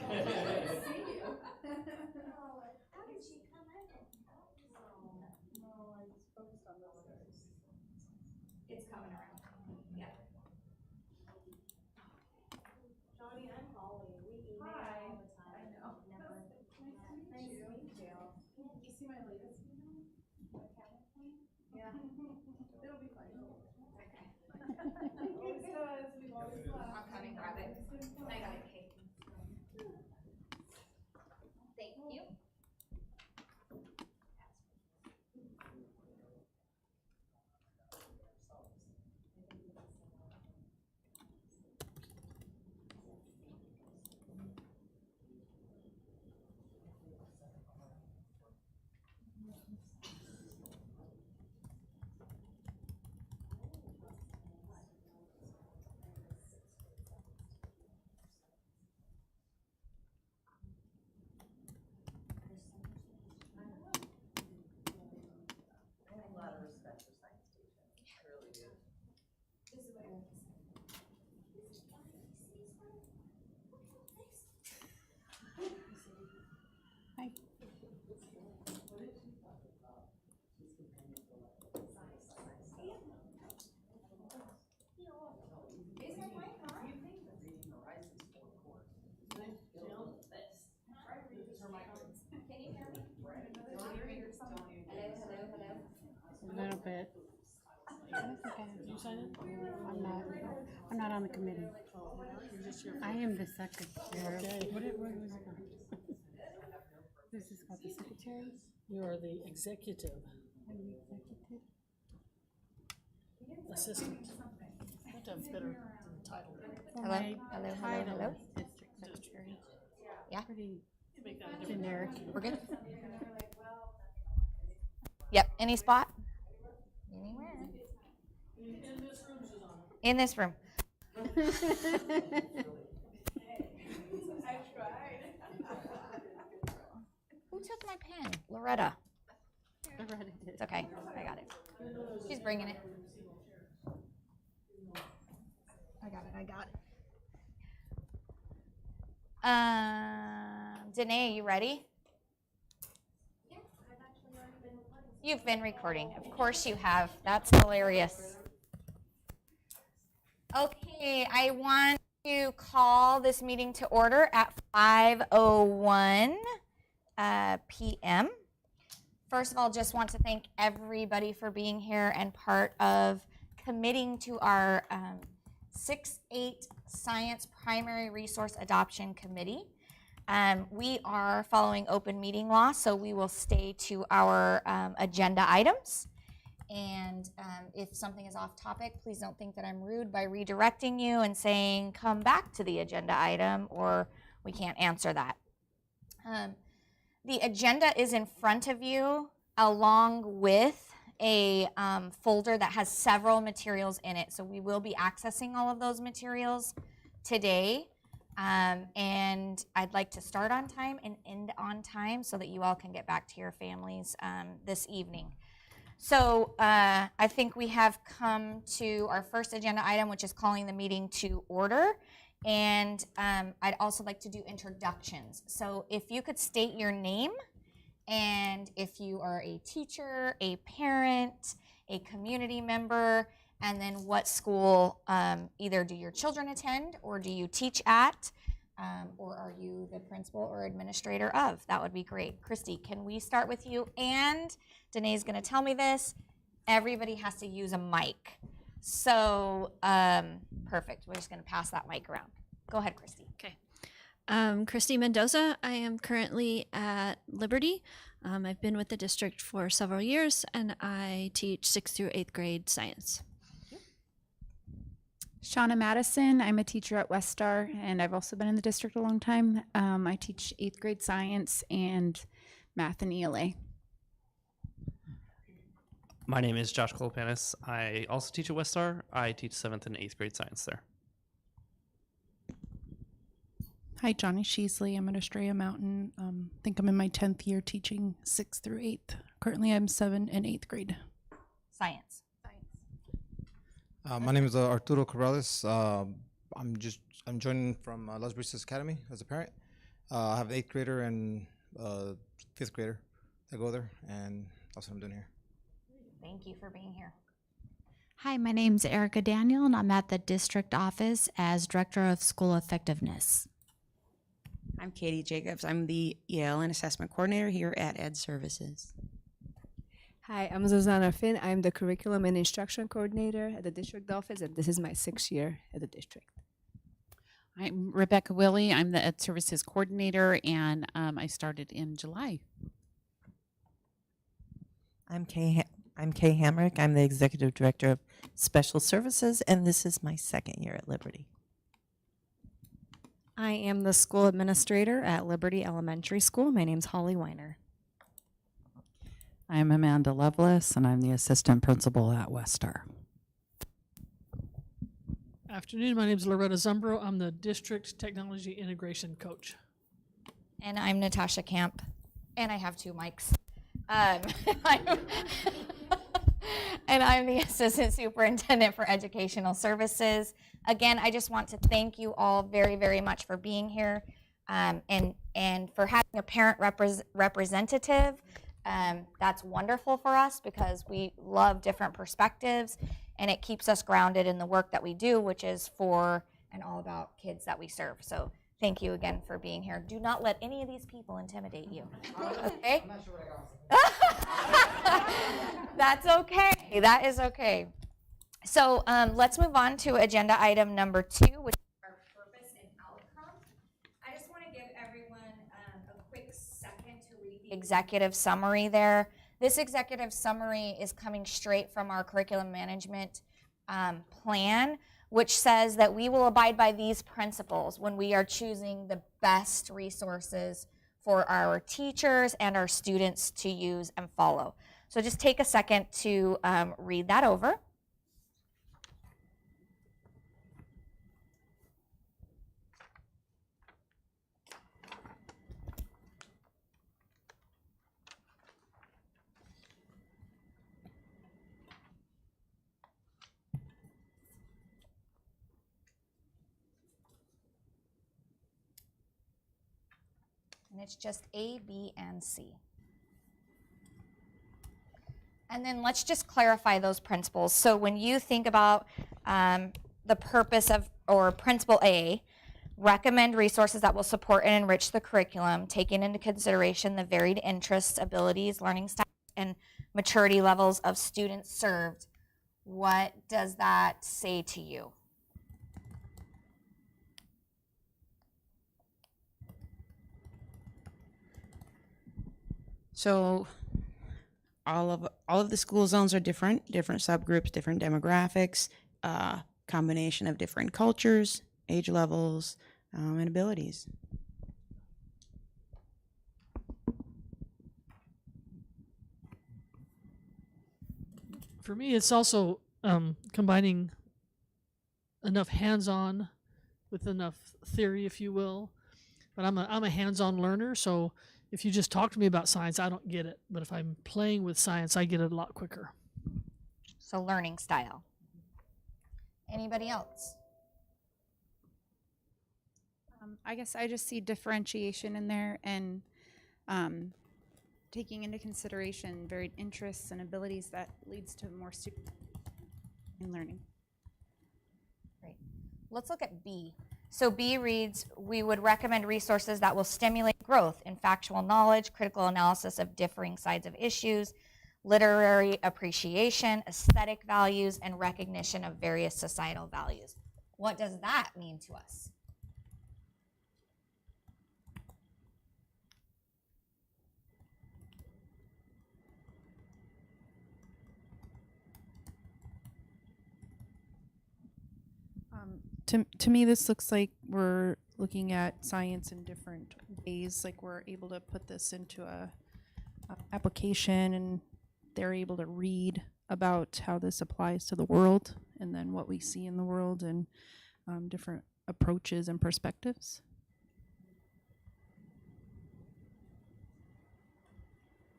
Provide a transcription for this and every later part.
See you. How did she come in? No, I just focused on those guys. It's coming around. Yeah. Johnny, I'm Holly. We email Hi. all the time. I know. Never. Nice to meet you. Did you see my latest email? My camera phone? Yeah. It'll be fine. Okay. Always does. We've always laughed. I'll come and grab it. I got a cake. Thank you. I have a lot of respect for Science Station. I really do. This is what Eric said. Is it my car? You think that the Horizon's four course? Build this. Can you hear me? Don't hear something. Hello, hello, hello. A little bit. That's okay. You sign it? I'm not on the committee. Oh, you're just here. I am the secretary. Okay. What was it called? This is called the secretary? You are the executive I'm the executive. assistant. That's better than the title. Well, Hello, my hello, hello, title hello. is district secretary. Yeah. Pretty You make that a different. generic. We're good? Yep, any spot? Anywhere. In this room, Susanna. In this room. I tried. Who took my pen? Loretta. Loretta did. It's okay, I got it. She's bringing it. I got it. Danae, you ready? Yeah, I've actually already been recording. You've been recording. Of course you have. That's hilarious. Okay, I want to call this meeting to order at 5:01 p.m. First of all, just want to thank everybody for being here and part of committing to our 6-8 Science Primary Resource Adoption Committee. We are following open meeting law, so we will stay to our agenda items. And if something is off topic, please don't think that I'm rude by redirecting you and saying, come back to the agenda item, or we can't answer that. The agenda is in front of you along with a folder that has several materials in it. So we will be accessing all of those materials today. And I'd like to start on time and end on time so that you all can get back to your families this evening. So I think we have come to our first agenda item, which is calling the meeting to order. And I'd also like to do introductions. So if you could state your name, and if you are a teacher, a parent, a community member, and then what school either do your children attend or do you teach at, or are you the principal or administrator of? That would be great. Christy, can we start with you? And Danae's going to tell me this. Everybody has to use a mic. So perfect. We're just going to pass that mic around. Go ahead, Christy. Okay. Christy Mendoza. I am currently at Liberty. I've been with the district for several years, and I teach 6th through 8th grade science. Shauna Madison. I'm a teacher at Westar, and I've also been in the district a long time. I teach 8th grade science and math and ELA. My name is Josh Kolopanis. I also teach at Westar. I teach 7th and 8th grade science there. Hi, Johnny Sheasley. I'm at Estrella Mountain. I think I'm in my 10th year teaching 6th through 8th. Currently, I'm 7th and 8th grade. Science. My name is Arturo Corrales. I'm joining from Las Brisas Academy as a parent, I have an 8th grader and 5th grader that go there, and that's what I'm doing here. Thank you for being here. Hi, my name's Erica Daniel, and I'm at the district office as Director of School Effectiveness. I'm Katie Jacobs. I'm the EL and Assessment Coordinator here at Ed Services. Hi, I'm Zuzana Finn. I'm the Curriculum and Instruction Coordinator at the district office, and this is my 6th year at the district. I'm Rebecca Willie. I'm the Ed Services Coordinator, and I started in July. I'm Kay Hamrick. I'm the Executive Director of Special Services, and this is my 2nd year at Liberty. I am the School Administrator at Liberty Elementary School. My name's Holly Weiner. I'm Amanda Lovelace, and I'm the Assistant Principal at Westar. Afternoon, my name is Loretta Zumbro. I'm the District Technology Integration Coach. And I'm Natasha Camp, and I have 2 mics. And I'm the Assistant Superintendent for Educational Services. Again, I just want to thank you all very, very much for being here, and for having a parent representative. That's wonderful for us because we love different perspectives, and it keeps us grounded in the work that we do, which is for and all about kids that we serve. So thank you again for being here. Do not let any of these people intimidate you. Okay? I'm not sure what I got. That's okay. That is okay. So let's move on to agenda item number 2, which is our purpose and outcome. I just want to give everyone a quick second to read the executive summary there. This executive summary is coming straight from our curriculum management plan, which says that we will abide by these principles when we are choosing the best resources for our teachers and our students to use and follow. So just take a second to read that over. And it's just A, B, and C. And then let's just clarify those principles. So when you think about the purpose of, or principle A, recommend resources that will support and enrich the curriculum, taking into consideration the varied interests, abilities, learning styles, and maturity levels of students served. What does that say to you? So all of the school zones are different subgroups, different demographics, combination of different cultures, age levels, and abilities. For me, it's also combining enough hands-on with enough theory, if you will. But I'm a hands-on learner, so if you just talk to me about science, I don't get it. But if I'm playing with science, I get it a lot quicker. So learning style. Anybody else? I guess I just see differentiation in there and taking into consideration varied interests and abilities that leads to more students in learning. Great. Let's look at B. So B reads, we would recommend resources that will stimulate growth in factual knowledge, critical analysis of differing sides of issues, literary appreciation, aesthetic values, and recognition of various societal values. What does that mean to us? To me, this looks like we're looking at science in different ways. Like we're able to put this into a application, and they're able to read about how this applies to the world, and then what we see in the world, and different approaches and perspectives.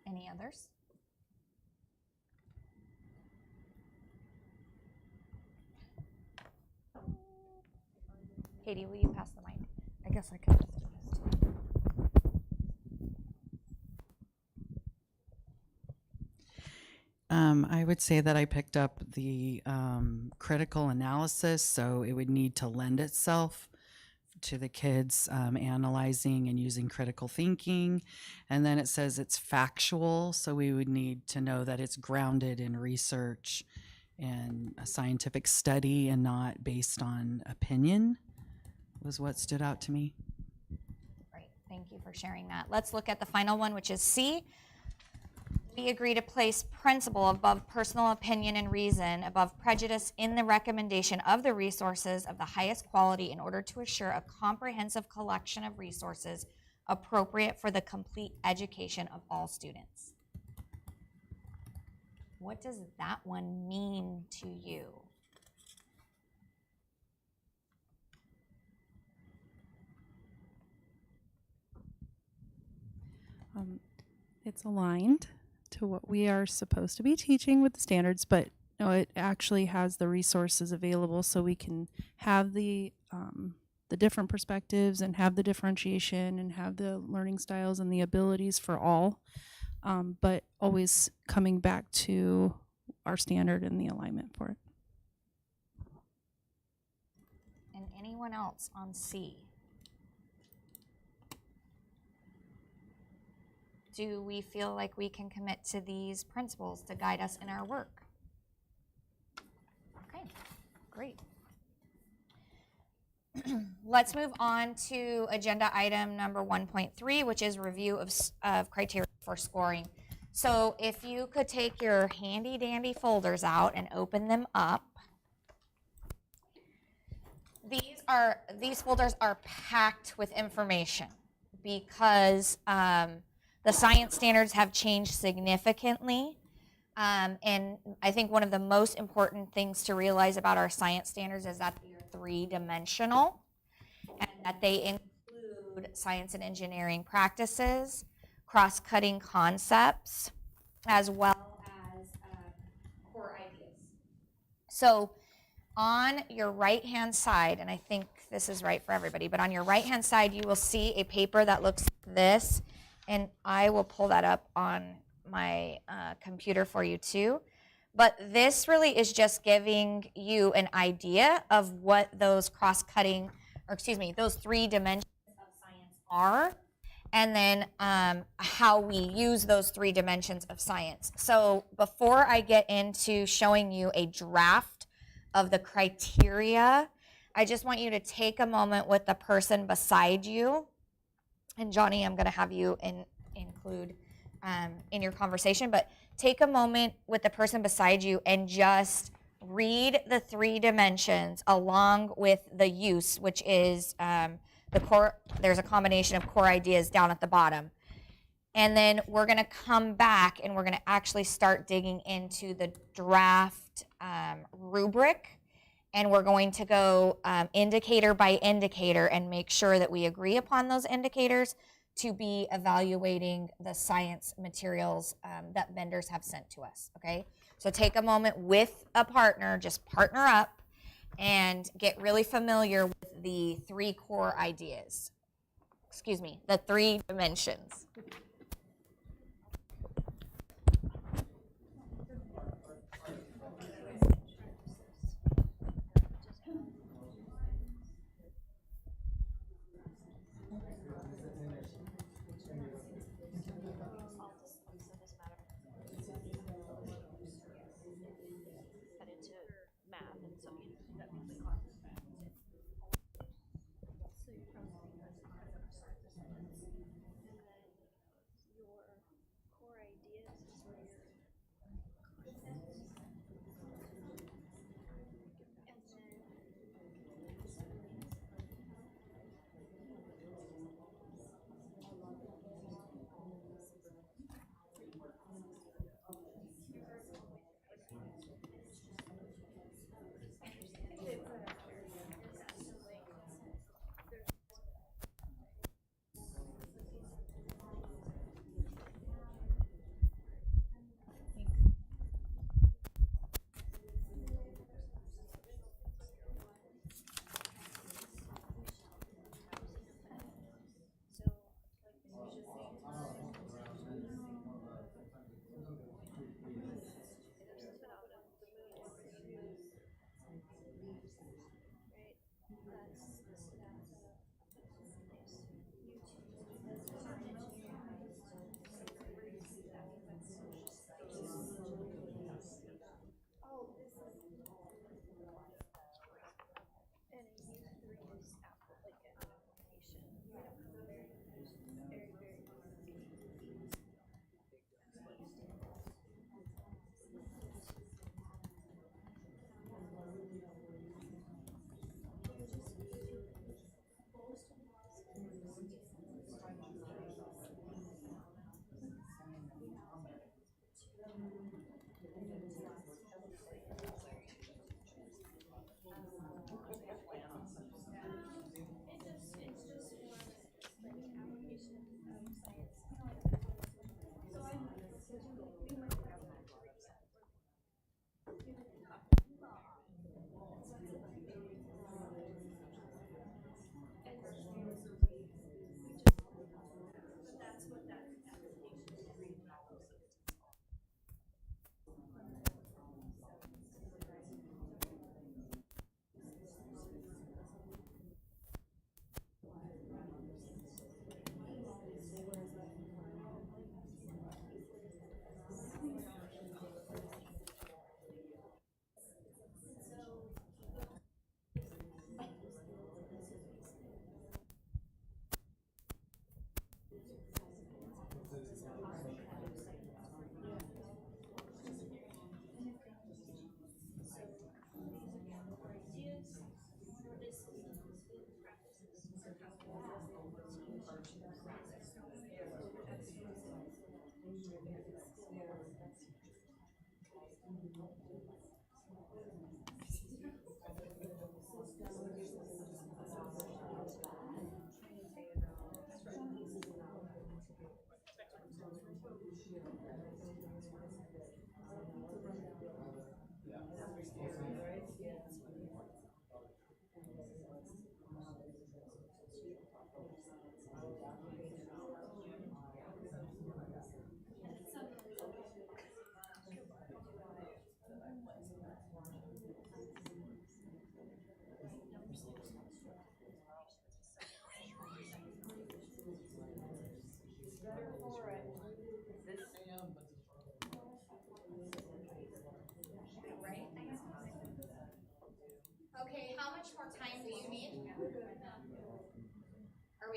Any others? Katie, will you pass the mic? I guess I could just do this too. I would say that I picked up the critical analysis, so it would need to lend itself to the kids analyzing and using critical thinking. And then it says it's factual, so we would need to know that it's grounded in research and a scientific study and not based on opinion, was what stood out to me. Great, thank you for sharing that. Let's look at the final one, which is C. We agree to place principle above personal opinion and reason, above prejudice in the recommendation of the resources of the highest quality in order to assure a comprehensive collection of resources appropriate for the complete education of all students. What does that one mean to you? It's aligned to what we are supposed to be teaching with the standards, but no, it actually has the resources available so we can have the different perspectives and have the differentiation and have the learning styles and the abilities for all, but always coming back to our standard and the alignment for it. And anyone else on C? Do we feel like we can commit to these principles to guide us in our work? Okay, great. Let's move on to agenda item number 1.3, which is review of criteria for scoring. So if you could take your handy dandy folders out and open them up. These folders are packed with information because the science standards have changed significantly. And I think one of the most important things to realize about our science standards is that they're three-dimensional and that they include science and engineering practices, cross-cutting concepts, as well as core ideas. So on your right-hand side, and I think this is right for everybody, but on your right-hand side, you will see a paper that looks like this. And I will pull that up on my computer for you too. But this really is just giving you an idea of what those cross-cutting, or excuse me, those three dimensions of science are, and then how we use those three dimensions of science. So before I get into showing you a draft of the criteria, I just want you to take a moment with the person beside you. And Johnny, I'm going to have you include in your conversation, but take a moment with the person beside you and just read the three dimensions along with the use, which is the core. There's a combination of core ideas down at the bottom. And then we're going to come back and we're going to actually start digging into the draft rubric. And we're going to go indicator by indicator and make sure that we agree upon those indicators to be evaluating the science materials that vendors have sent to us, okay? So take a moment with a partner, just partner up and get really familiar with the three core ideas. Excuse me, the three dimensions.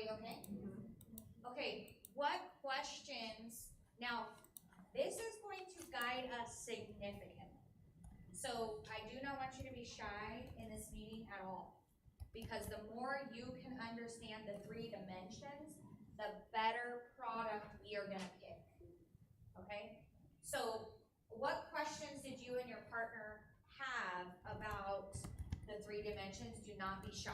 we okay? Okay, what questions, now, this is going to guide us significantly. So I do not want you to be shy in this meeting at all, because the more you can understand the 3 dimensions, the better product we are gonna pick, okay? So what questions did you and your partner have about the 3 dimensions? Do not be shy.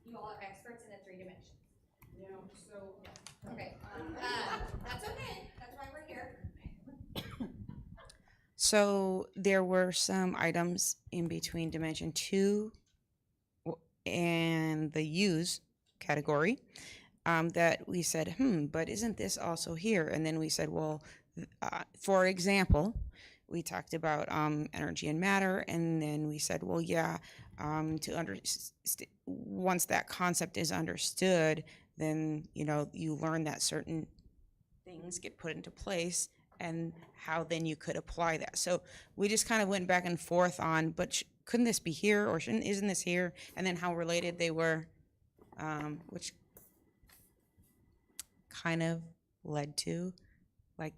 You all are experts in the 3 dimensions. No, so. Okay, that's okay, that's why we're here. So there were some items in between dimension 2 and the use category that we said, but isn't this also here? And then we said, well, for example, we talked about energy and matter, and then we said, well, yeah, once that concept is understood, then you learn that certain things get put into place, and how then you could apply that. So we just kind of went back and forth on, but couldn't this be here, or isn't this here? And then how related they were, which kind of led to like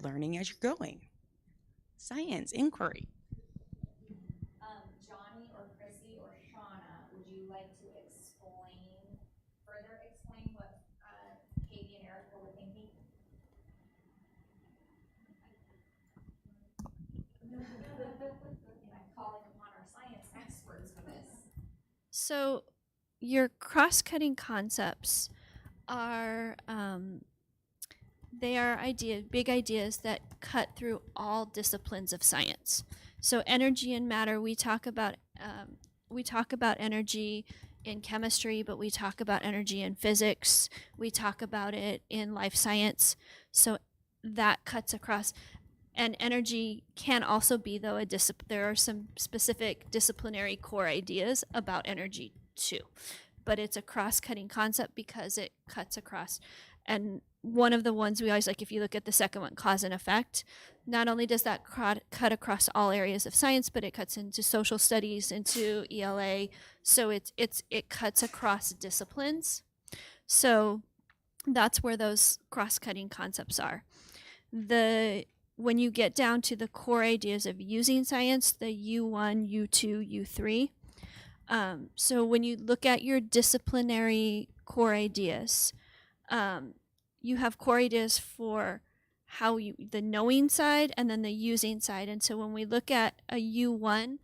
learning as you're going. Science, inquiry. Johnny or Chrissy or Shauna, would you like to further explain what Katie and Erica were thinking? And I'm calling upon our science experts for this. So your cross-cutting concepts are they are big ideas that cut through all disciplines of science. So energy and matter, we talk about energy in chemistry, but we talk about energy in physics. We talk about it in life science. So that cuts across. And energy can also be, though, there are some specific disciplinary core ideas about energy too. But it's a cross-cutting concept because it cuts across. And one of the ones we always like, if you look at the second one, cause and effect, not only does that cut across all areas of science, but it cuts into social studies, into ELA. So it cuts across disciplines. So that's where those cross-cutting concepts are. When you get down to the core ideas of using science, the U1, U2, U3. So when you look at your disciplinary core ideas, you have core ideas for the knowing side and then the using side. And so when we look at a U1,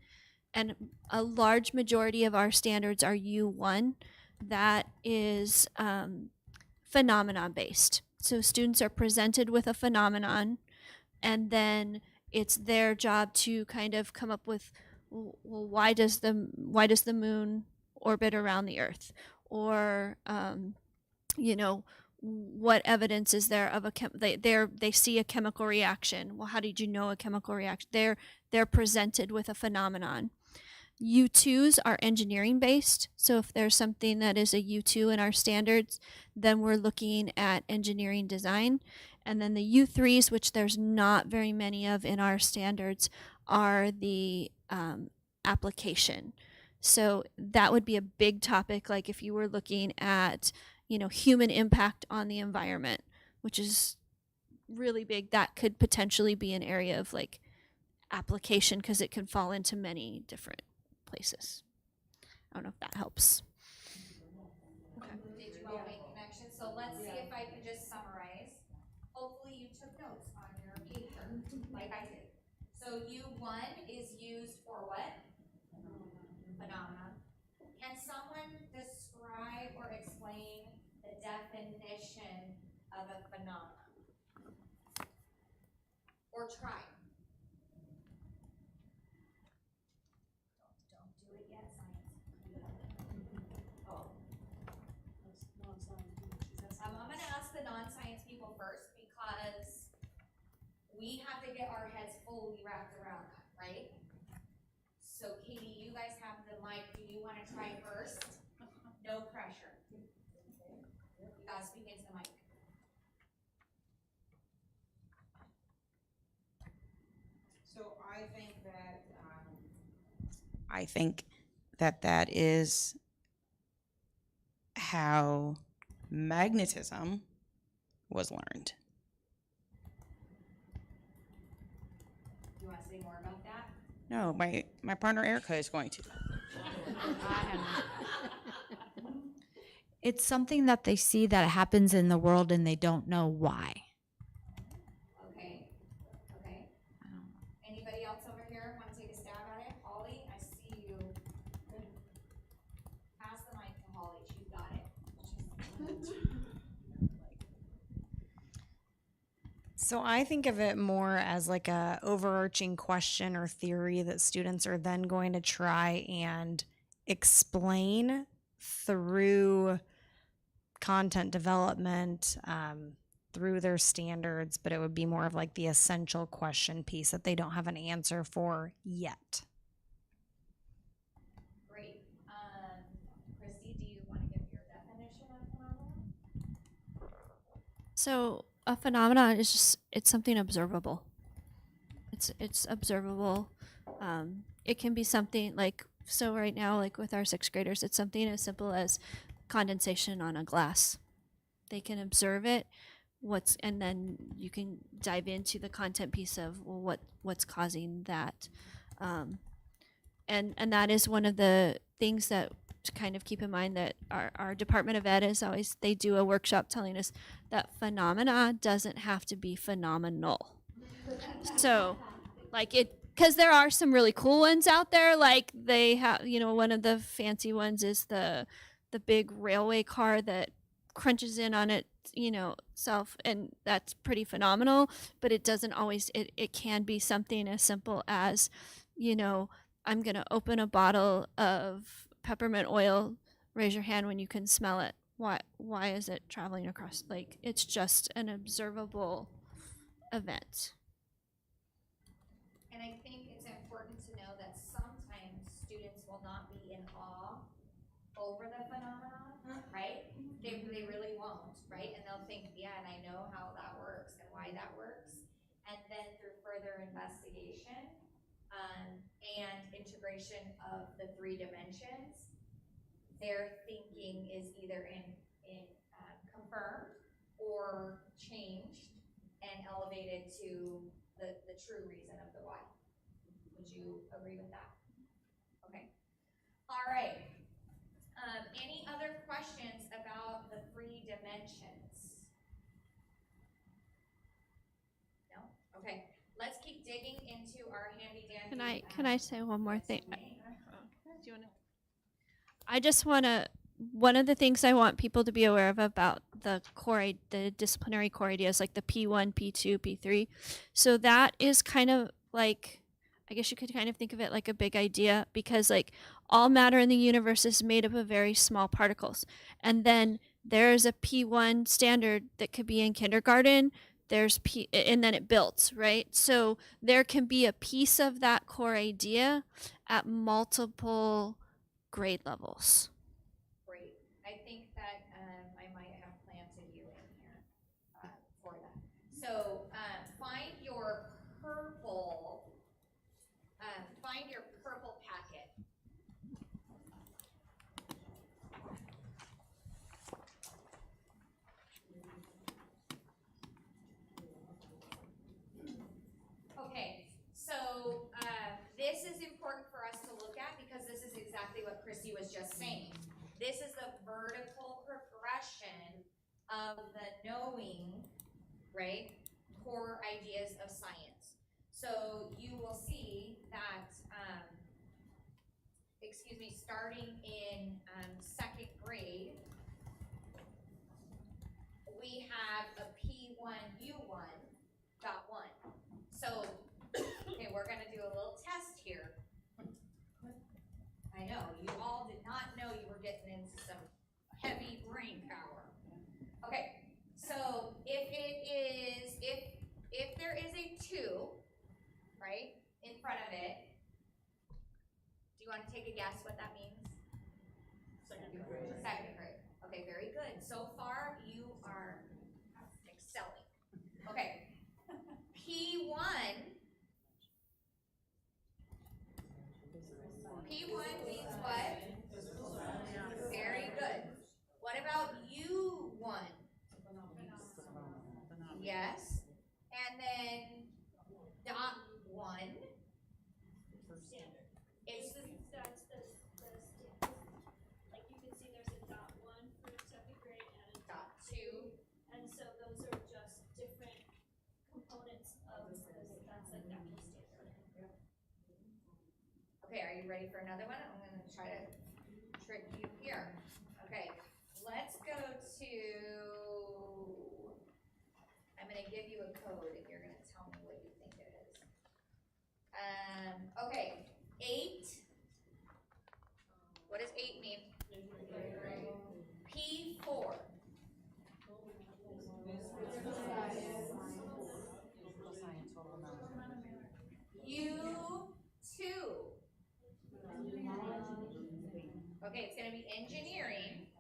and a large majority of our standards are U1, that is phenomenon based. So students are presented with a phenomenon, and then it's their job to kind of come up with, well, why does the moon orbit around the Earth, or what evidence is there of they see a chemical reaction. Well, how did you know a chemical reaction? They're presented with a phenomenon. U2s are engineering based. So if there's something that is a U2 in our standards, then we're looking at engineering design. And then the U3s, which there's not very many of in our standards, are the application. So that would be a big topic, like if you were looking at, human impact on the environment, which is really big. That could potentially be an area of like application because it can fall into many different places. I don't know if that helps. Okay. Did you all make connections? So let's see if I can just summarize. Hopefully you took notes on your paper, like I did. So U1 is used for what? Phenomenon. Can someone describe or explain the definition of a phenomenon? Or try. Don't do it yet, science. Oh. I'm going to ask the non-science people first because we have to get our heads fully wrapped around that, right? So Katie, you guys have the mic. Do you want to try first? No pressure. You guys speak into the mic. So I think that I think that that is how magnetism was learned. You want to say more about that? No, my partner Erica is going to. It's something that they see that happens in the world and they don't know why. Okay. Okay. Anybody else over here want to take a stab at it? Holly, I see you. Pass the mic to Holly. She's got it. So I think of it more as like a overarching question or theory that students are then going to try and explain through content development, through their standards, but it would be more of like the essential question piece that they don't have an answer for yet. Great. Christy, do you want to give your definition of phenomenon? So a phenomenon is just, it's something observable. It's observable. It can be something like, so right now, like with our 6th graders, it's something as simple as condensation on a glass. They can observe it, and then you can dive into the content piece of, well, what's causing that. And that is one of the things that to kind of keep in mind, that our Department of Ed is always, they do a workshop telling us that phenomena doesn't have to be phenomenal. So like because there are some really cool ones out there, like they have, one of the fancy ones is the big railway car that crunches in on it, self, and that's pretty phenomenal, but it doesn't always, it can be something as simple as, I'm going to open a bottle of peppermint oil, raise your hand when you can smell it. Why is it traveling across? Like, it's just an observable event. And I think it's important to know that sometimes students will not be in awe over the phenomenon, right? They really won't, right? And they'll think, yeah, and I know how that works and why that works. And then through further investigation and integration of the 3 dimensions, their thinking is either confirmed or changed and elevated to the true reason of the why. Would you agree with that? Okay. All right. Any other questions about the 3 dimensions? No? Okay. Let's keep digging into our handy dandy. Can I say one more thing? I just want to, one of the things I want people to be aware of about the disciplinary core ideas, like the P1, P2, P3. So that is kind of like, I guess you could kind of think of it like a big idea, because like all matter in the universe is made up of very small particles. And then there's a P1 standard that could be in kindergarten. And then it builds, right? So there can be a piece of that core idea at multiple grade levels. Great. I think that I might have planted you in here for that. So find your purple packet. Okay, so this is important for us to look at, because this is exactly what Christy was just saying. This is the vertical progression of the knowing, right, core ideas of science. So you will see that, starting in 2nd grade, we have a P1U1.1. So, okay, we're going to do a little test here. I know, you all did not know you were getting into some heavy brain power. Okay, so if there is a 2, right, in front of it, do you want to take a guess what that means? 2nd grade. 2nd grade. Okay, very good. So far, you are excelling. Okay, P1 P1 means what? Very good. What about U1? Yes. And then dot 1. It's the That's the like you can see there's a dot 1 for second grade and a dot 2. And so those are just different components of this. That's like that standard. Okay, are you ready for another one? I'm going to try to trick you here. Okay, let's go to, I'm going to give you a code and you're going to tell me what you think it is. Okay, 8. What does 8 mean? P4. U2. Okay, it's going to be engineering.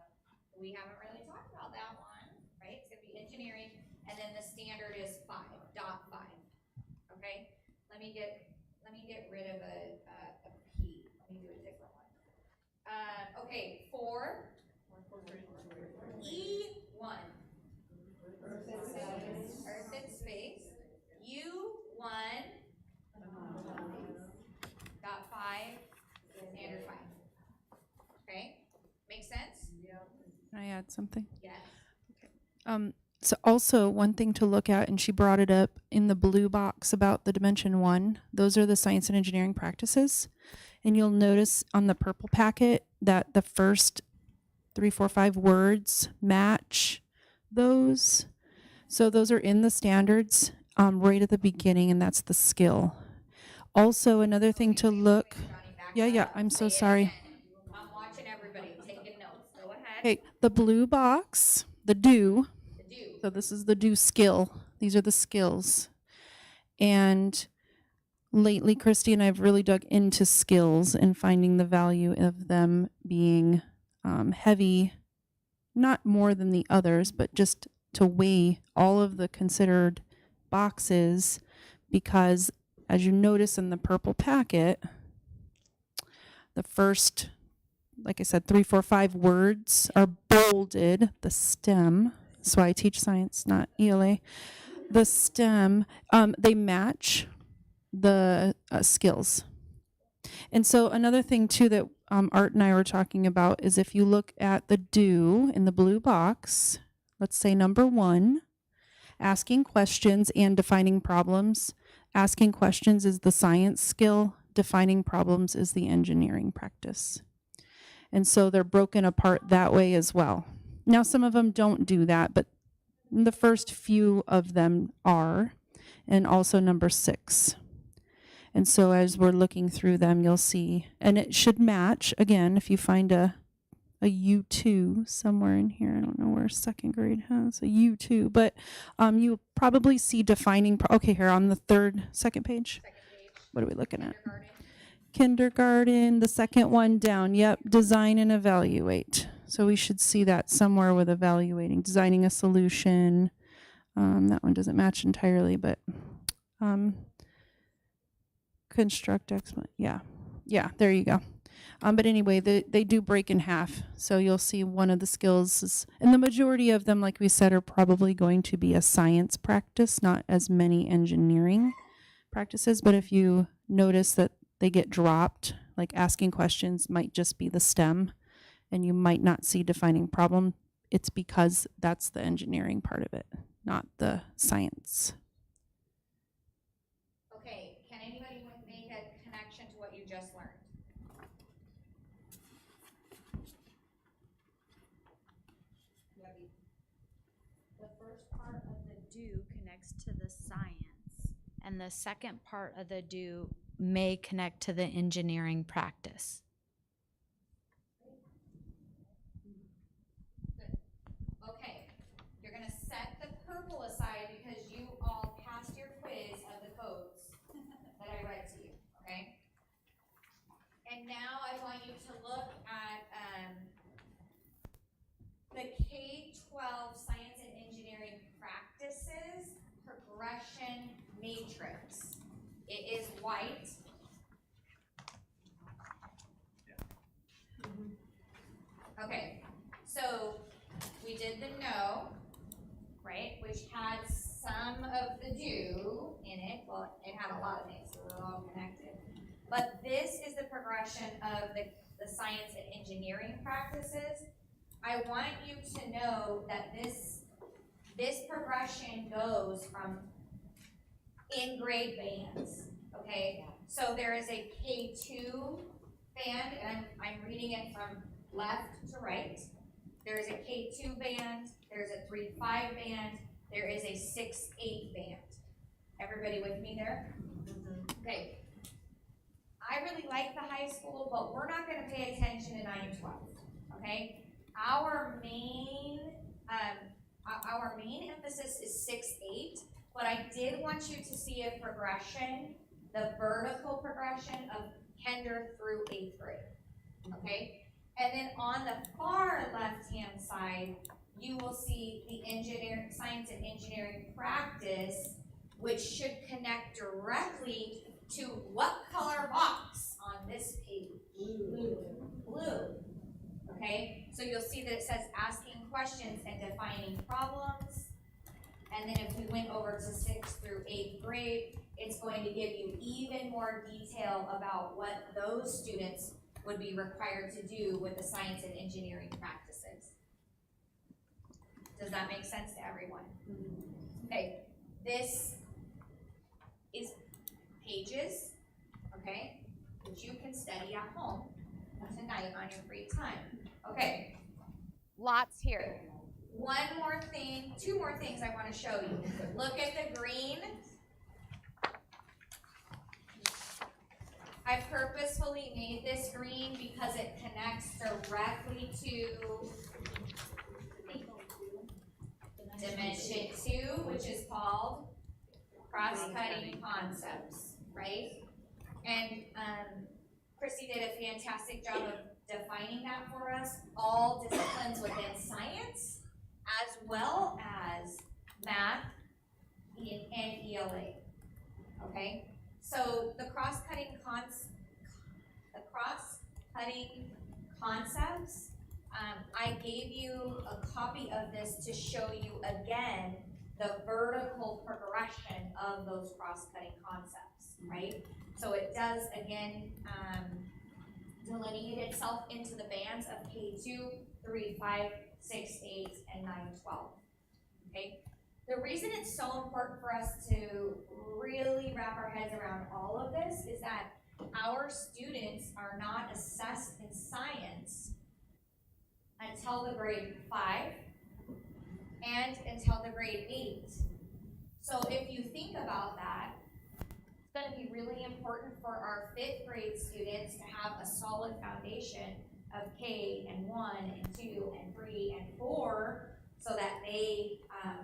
We haven't really talked about that one, right? It's going to be engineering, and then the standard is 5, dot 5. Okay, let me get rid of a P. Let me do a different one. Okay, 4. E1. Earth and space. U1. Dot 5. Standard 5. Okay, make sense? Can I add something? Yes. So also one thing to look at, and she brought it up in the blue box about the Dimension 1, those are the science and engineering practices. And you'll notice on the purple packet that the first 3, 4, 5 words match those. So those are in the standards right at the beginning, and that's the skill. Also, another thing to look, I'm so sorry. I'm watching everybody, taking notes. Go ahead. Okay, the blue box, the do. The do. So this is the do skill. These are the skills. And lately, Christy and I have really dug into skills and finding the value of them being heavy, not more than the others, but just to weigh all of the considered boxes, because as you notice in the purple packet, the first, like I said, 3, 4, 5 words are bolded, the STEM. That's why I teach science, not ELA. The STEM, they match the skills. And so another thing too that Art and I were talking about is if you look at the do in the blue box, let's say number 1, asking questions and defining problems. Asking questions is the science skill, defining problems is the engineering practice. And so they're broken apart that way as well. Now some of them don't do that, but the first few of them are, and also number 6. And so as we're looking through them, you'll see, and it should match, again, if you find a U2 somewhere in here, I don't know where second grade has a U2, but you'll probably see defining, okay, here on the second page. What are we looking at? Kindergarten, the second one down, yep, design and evaluate. So we should see that somewhere with evaluating, designing a solution. That one doesn't match entirely, but construct, yeah, there you go. But anyway, they do break in half. So you'll see one of the skills is, and the majority of them, like we said, are probably going to be a science practice, not as many engineering practices. But if you notice that they get dropped, like asking questions might just be the STEM, and you might not see defining problem, it's because that's the engineering part of it, not the science. Okay, can anybody make a connection to what you just learned? The first part of the do connects to the science, and the second part of the do may connect to the engineering practice. Okay, you're going to set the purple aside because you all passed your quiz of the codes that I read to you, okay? And now I want you to look at the K-12 Science and Engineering Practices Progression Matrix. It is white. Okay, so we did the no, right, which had some of the do in it. Well, it had a lot of things, so they're all connected. But this is the progression of the science and engineering practices. I want you to know that this progression goes from in grade bands, okay? So there is a K2 band, and I'm reading it from left to right. There is a K2 band, there's a 3-5 band, there is a 6-8 band. Everybody with me there? Okay. I really like the high school, but we're not gonna pay attention to 9 and 12, okay? Our main emphasis is 6-8, but I did want you to see a progression, the vertical progression of kinder through 8th grade, okay? And then on the far left-hand side, you will see the science and engineering practice, which should connect directly to what color box on this page? Blue. Okay, so you'll see that it says asking questions and defining problems. And then if we went over to 6th through 8th grade, it's going to give you even more detail about what those students would be required to do with the science and engineering practices. Does that make sense to everyone? Okay, this is pages, okay, which you can study at home tonight on your free time. Okay, lots here. One more thing, two more things I want to show you. Look at the green. I purposefully made this green because it connects directly to Dimension 2, which is called cross-cutting concepts, right? And Chrissy did a fantastic job of defining that for us. All disciplines within science, as well as math and ELA, okay? So the cross-cutting concepts, I gave you a copy of this to show you again the vertical progression of those cross-cutting concepts, right? So it does again delineate itself into the bands of K2, 3, 5, 6, 8, and 9, 12. Okay? The reason it's so important for us to really wrap our heads around all of this is that our students are not assessed in science until the grade 5 and until the grade 8. So if you think about that, it's going to be really important for our 5th grade students to have a solid foundation of K and 1 and 2 and 3 and 4 so that they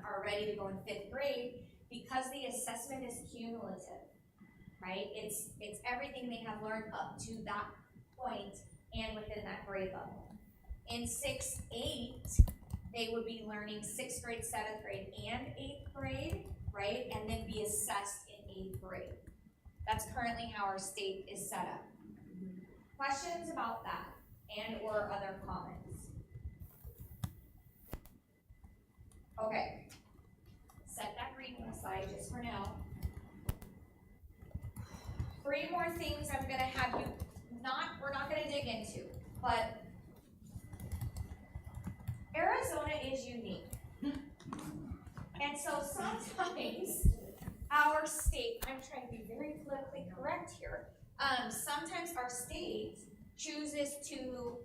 are ready to go in 5th grade, because the assessment is cumulative, right? It's everything they have learned up to that point and within that grade level. In 6-8, they would be learning 6th grade, 7th grade, and 8th grade, right? And then be assessed in 8th grade. That's currently how our state is set up. Questions about that and or other comments? Okay, set that green one aside just for now. 3 more things I'm gonna have you, we're not gonna dig into, but Arizona is unique. And so sometimes our state, I'm trying to be very politically correct here, sometimes our state chooses to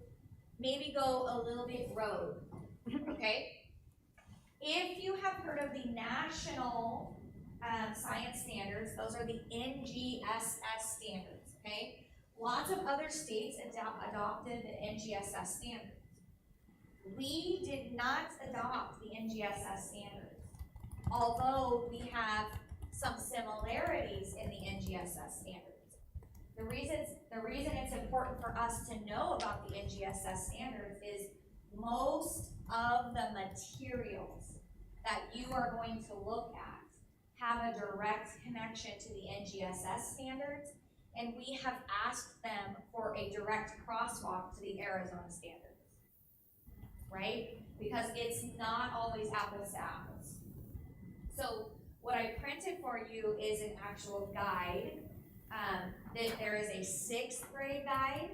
maybe go a little bit rogue, okay? If you have heard of the national science standards, those are the NGSS standards, okay? Lots of other states adopted the NGSS standards. We did not adopt the NGSS standards, although we have some similarities in the NGSS standards. The reason it's important for us to know about the NGSS standards is most of the materials that you are going to look at have a direct connection to the NGSS standards, and we have asked them for a direct crosswalk to the Arizona standards. right? Because it's not always apples to apples. So what I printed for you is an actual guide. There is a 6th grade guide,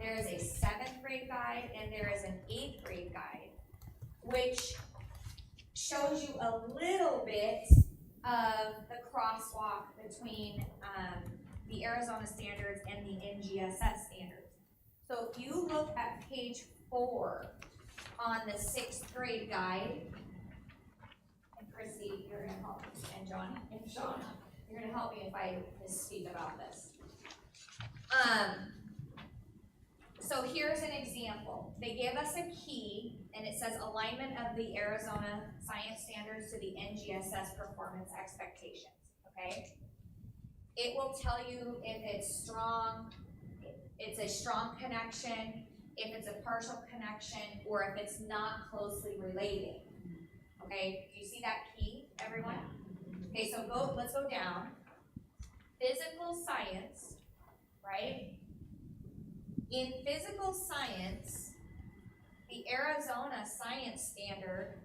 there is a 7th grade guide, and there is an 8th grade guide, which shows you a little bit of the crosswalk between the Arizona standards and the NGSS standards. So if you look at page 4 on the 6th grade guide, and Chrissy, you're gonna help me, and John, and Shauna, you're gonna help me if I misspeak about this. So here's an example. They give us a key, and it says alignment of the Arizona science standards to the NGSS performance expectations, okay? It will tell you if it's strong, it's a strong connection, if it's a partial connection, or if it's not closely related, okay? Do you see that key, everyone? Okay, so let's go down. Physical science, right? In physical science, the Arizona Science Standard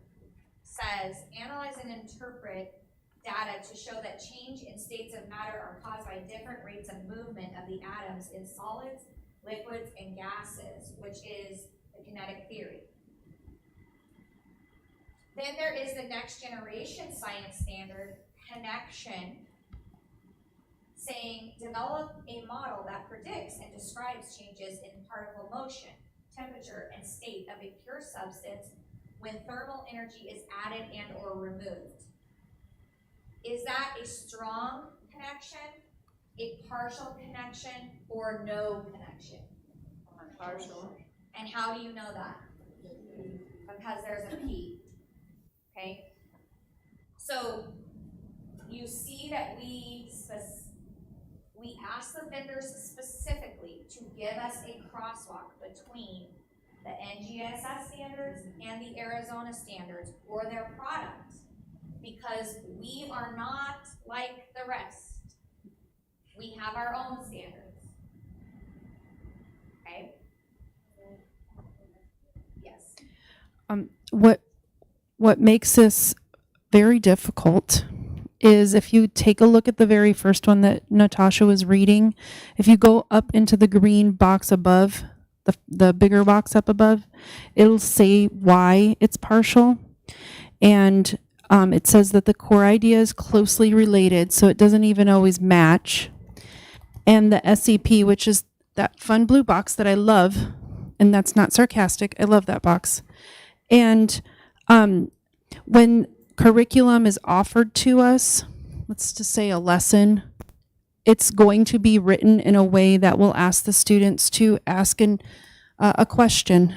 says, analyze and interpret data to show that change in states of matter are caused by different rates of movement of the atoms in solids, liquids, and gases, which is the kinetic theory. Then there is the next generation science standard, connection, saying develop a model that predicts and describes changes in particle motion, temperature, and state of a pure substance when thermal energy is added and or removed. Is that a strong connection, a partial connection, or no connection? Partial. And how do you know that? Because there's a P, okay? So you see that we asked the vendors specifically to give us a crosswalk between the NGSS standards and the Arizona standards for their products, because we are not like the rest. We have our own standards. Okay? Yes. What makes this very difficult is if you take a look at the very first one that Natasha was reading, if you go up into the green box above, the bigger box up above, it'll say why it's partial. And it says that the core idea is closely related, so it doesn't even always match. And the SCP, which is that fun blue box that I love, and that's not sarcastic, I love that box. And when curriculum is offered to us, let's just say a lesson, it's going to be written in a way that will ask the students to ask a question,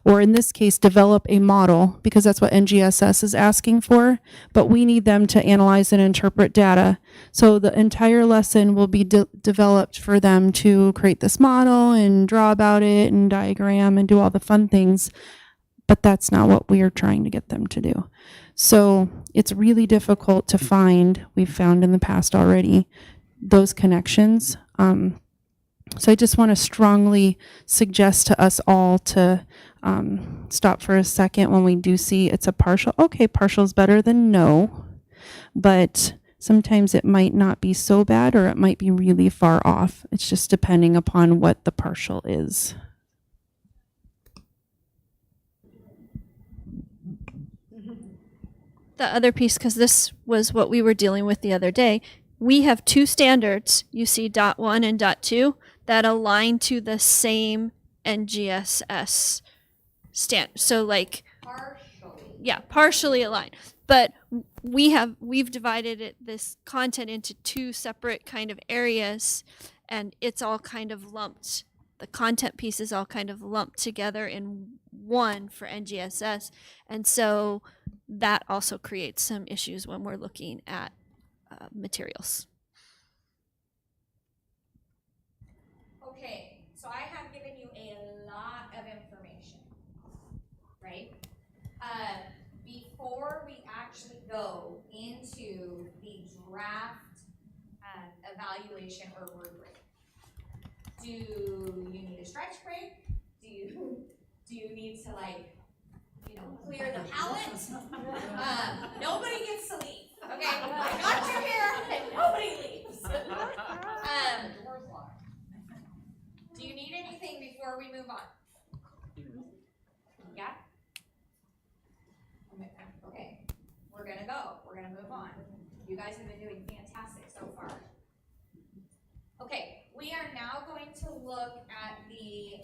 or in this case, develop a model, because that's what NGSS is asking for, but we need them to analyze and interpret data. So the entire lesson will be developed for them to create this model and draw about it and diagram and do all the fun things, but that's not what we are trying to get them to do. So it's really difficult to find, we've found in the past already, those connections. So I just want to strongly suggest to us all to stop for a second when we do see it's a partial. Okay, partial is better than no, but sometimes it might not be so bad, or it might be really far off. It's just depending upon what the partial is. The other piece, because this was what we were dealing with the other day, we have two standards, you see .1 and .2, that align to the same NGSS standard. So like, partially aligned. But we've divided this content into two separate kind of areas, and it's all kind of lumped. The content piece is all kind of lumped together in one for NGSS. And so that also creates some issues when we're looking at materials. Okay, so I have given you a lot of information, right? Before we actually go into the draft evaluation or rubric, do you need a stretch break? Do you need to clear the palate. Nobody gets to leave. Okay, I got you here, and nobody leaves. Do you need anything before we move on? Yeah? Okay, we're gonna go. We're gonna move on. You guys have been doing fantastic so far. Okay, we are now going to look at the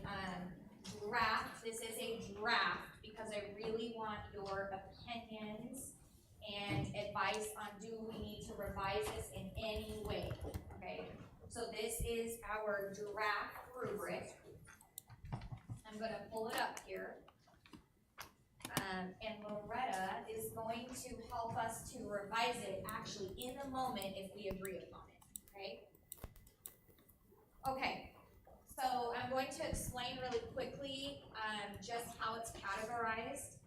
draft. This is a draft because I really want your opinions and advice on do we need to revise this in any way, okay? So this is our draft rubric. I'm gonna pull it up here. And Loretta is going to help us to revise it actually in the moment if we agree upon it, okay? Okay, so I'm going to explain really quickly just how it's categorized.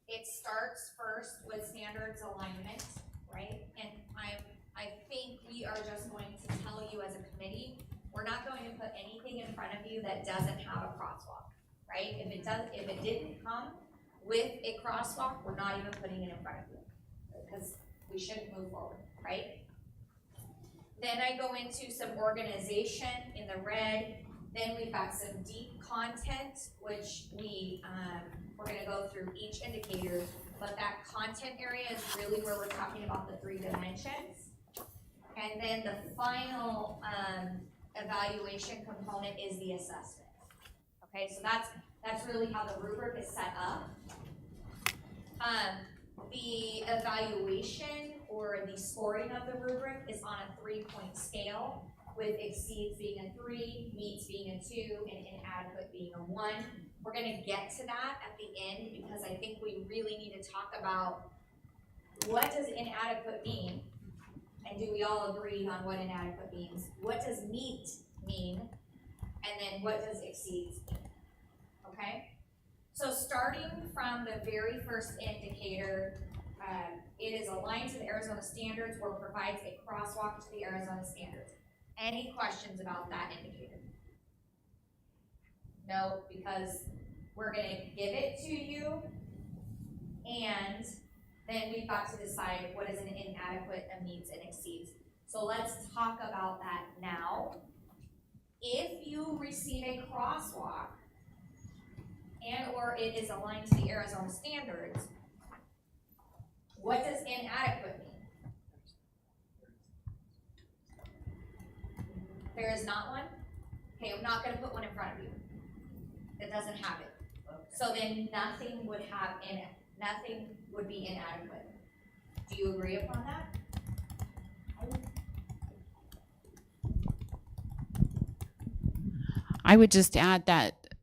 It starts first with standards alignment, right? And I think we are just going to tell you as a committee, we're not going to put anything in front of you that doesn't have a crosswalk, right? If it didn't come with a crosswalk, we're not even putting it in front of you because we shouldn't move forward, right? Then I go into some organization in the red. Then we've got some deep content, which we're gonna go through each indicator, but that content area is really where we're talking about the 3 dimensions. And then the final evaluation component is the assessment. Okay, so that's really how the rubric is set up. The evaluation or the scoring of the rubric is on a 3-point scale, with exceeds being a 3, meets being a 2, and inadequate being a 1. We're gonna get to that at the end because I think we really need to talk about what does inadequate mean, and do we all agree on what inadequate means? What does meet mean? And then what does exceeds mean? Okay? So starting from the very first indicator, it is aligned to the Arizona standards or provides a crosswalk to the Arizona standards. Any questions about that indicator? No, because we're going to give it to you, and then we've got to decide what is an inadequate, a meets, and exceeds. So let's talk about that now. If you receive a crosswalk and or it is aligned to the Arizona standards, what does inadequate mean? There is not one? Okay, I'm not going to put one in front of you that doesn't have it. So then nothing would have in it. Nothing would be inadequate. Do you agree upon that? I would just add that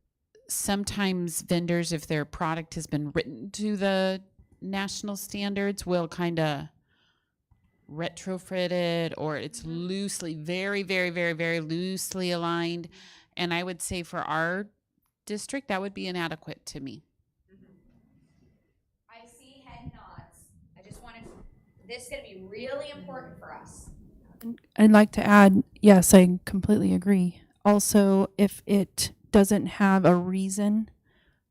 sometimes vendors, if their product has been written to the national standards, will kind of retrofit it, or it's loosely, very, very, very, very loosely aligned. And I would say for our district, that would be inadequate to me. I see head nods. I just wanted this is going to be really important for us. I'd like to add, yes, I completely agree. Also, if it doesn't have a reason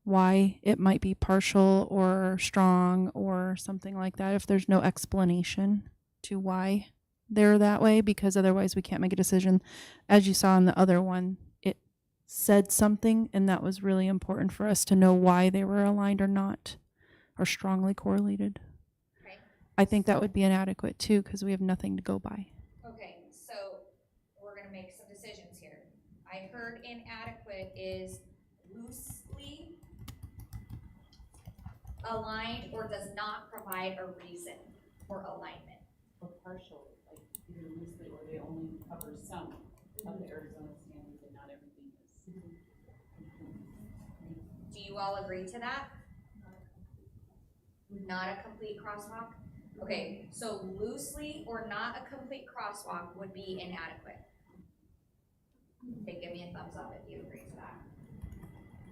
why it might be partial or strong or something like that, if there's no explanation to why they're that way, because otherwise we can't make a decision. As you saw in the other one, it said something, and that was really important for us to know why they were aligned or not, or strongly correlated. Okay. I think that would be inadequate too, because we have nothing to go by. Okay, so we're going to make some decisions here. I heard inadequate is loosely aligned or does not provide a reason for alignment. Or partial, like either loosely or they only cover some of the Arizona standards and not everything is. Do you all agree to that? Not a complete crosswalk? Okay, so loosely or not a complete crosswalk would be inadequate. Okay, give me a thumbs up if you agree to that.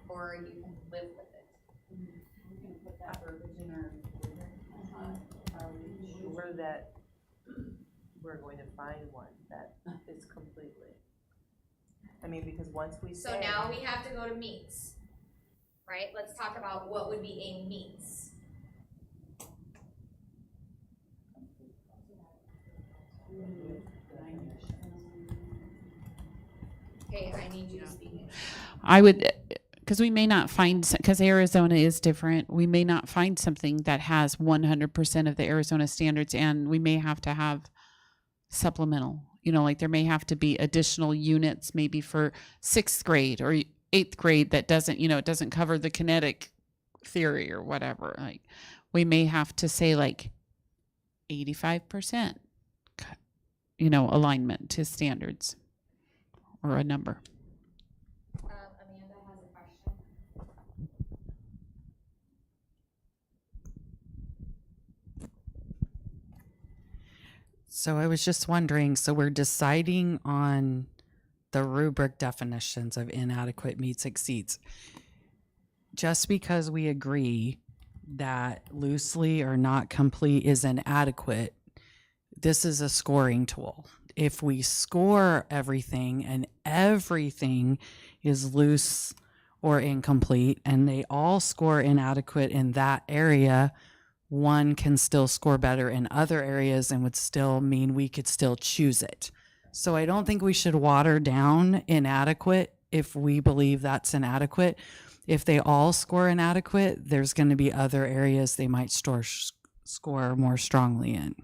Or you can live with it. We can put that verbiage in our Are we sure that we're going to find one that is completely? I mean, because once we So say, now we have to go to meets. right? Let's talk about what would be a meets. Okay, I need you to speak. I would, because we may not find, because Arizona is different, we may not find something that has 100% of the Arizona standards, and we may have to have supplemental, like there may have to be additional units maybe for 6th grade or 8th grade that doesn't, it doesn't cover the kinetic theory or whatever. Like we may have to say like 85%, alignment to standards or a number. Amanda has a question. So I was just wondering, so we're deciding on the rubric definitions of inadequate, meets, exceeds. Just because we agree that loosely or not complete is inadequate, this is a scoring tool. If we score everything and everything is loose or incomplete and they all score inadequate in that area, one can still score better in other areas and would still mean we could still choose it. So I don't think we should water down inadequate if we believe that's inadequate. If they all score inadequate, there's going to be other areas they might score more strongly in.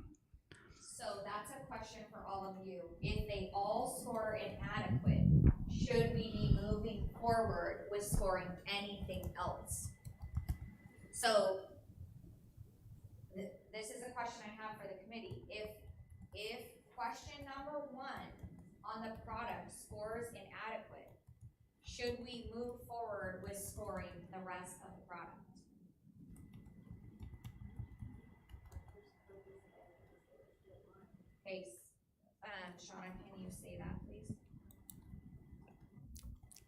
So that's a question for all of you. If they all score inadequate, should we be moving forward with scoring anything else? So this is a question I have for the committee. If question number 1 on the product scores inadequate, should we move forward with scoring the rest of the product? Okay, Shauna, can you say that, please?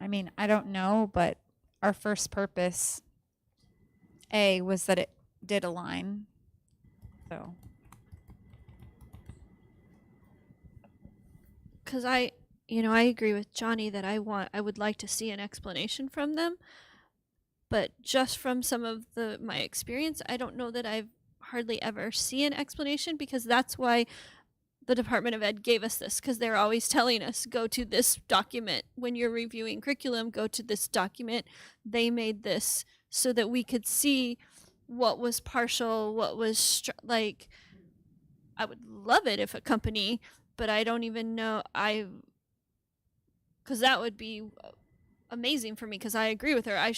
I mean, I don't know, but our first purpose, A, was that it did align. So. Because I agree with Johnny that I would like to see an explanation from them, but just from some of my experience, I don't know that I've hardly ever see an explanation, because that's why the Department of Ed gave us this, because they're always telling us, go to this document when you're reviewing curriculum, go to this document. They made this so that we could see what was partial, what was like. I would love it if a company, but I don't even know, because that would be amazing for me, because I agree with her.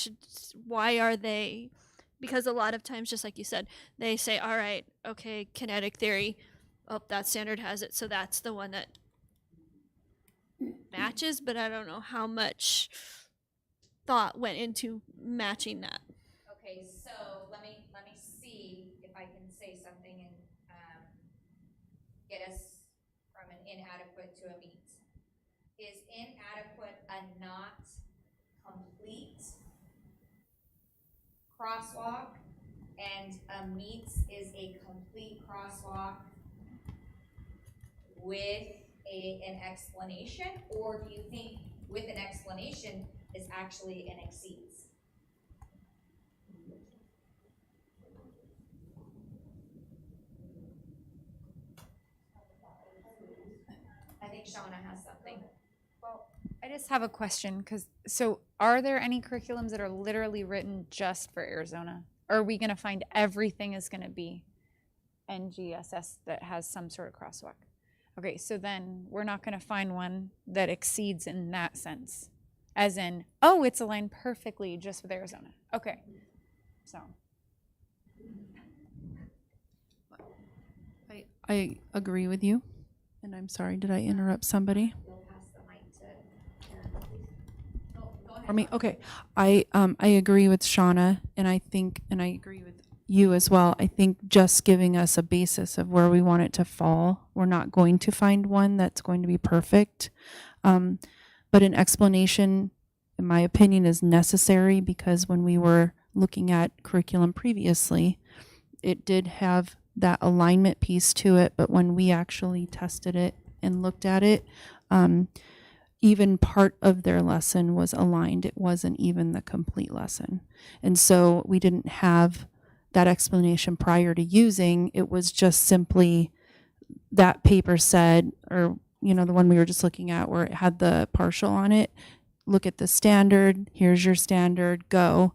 Why are they, because a lot of times, just like you said, they say, all right, okay, kinetic theory, oh, that standard has it, so that's the one that matches, but I don't know how much thought went into matching that. Okay, so let me see if I can say something and get us from an inadequate to a meet. Is inadequate a not complete crosswalk, and a meets is a complete crosswalk with an explanation? Or do you think with an explanation is actually an exceeds? I think Shauna has something. Well, I just have a question, so are there any curriculums that are literally written just for Arizona? Or are we going to find everything is going to be NGSS that has some sort of crosswalk? Okay, so then we're not going to find one that exceeds in that sense. As in, oh, it's aligned perfectly just with Arizona. Okay, so. I agree with you. And I'm sorry, did I interrupt somebody? For me, okay. I agree with Shauna, and I agree with you as well. I think just giving us a basis of where we want it to fall, we're not going to find one that's going to be perfect. But an explanation, in my opinion, is necessary, because when we were looking at curriculum previously, it did have that alignment piece to it, but when we actually tested it and looked at it, even part of their lesson was aligned. It wasn't even the complete lesson. And so we didn't have that explanation prior to using. It was just simply that paper said, or, you know, the one we were just looking at where it had the partial on it, look at the standard, here's your standard, go.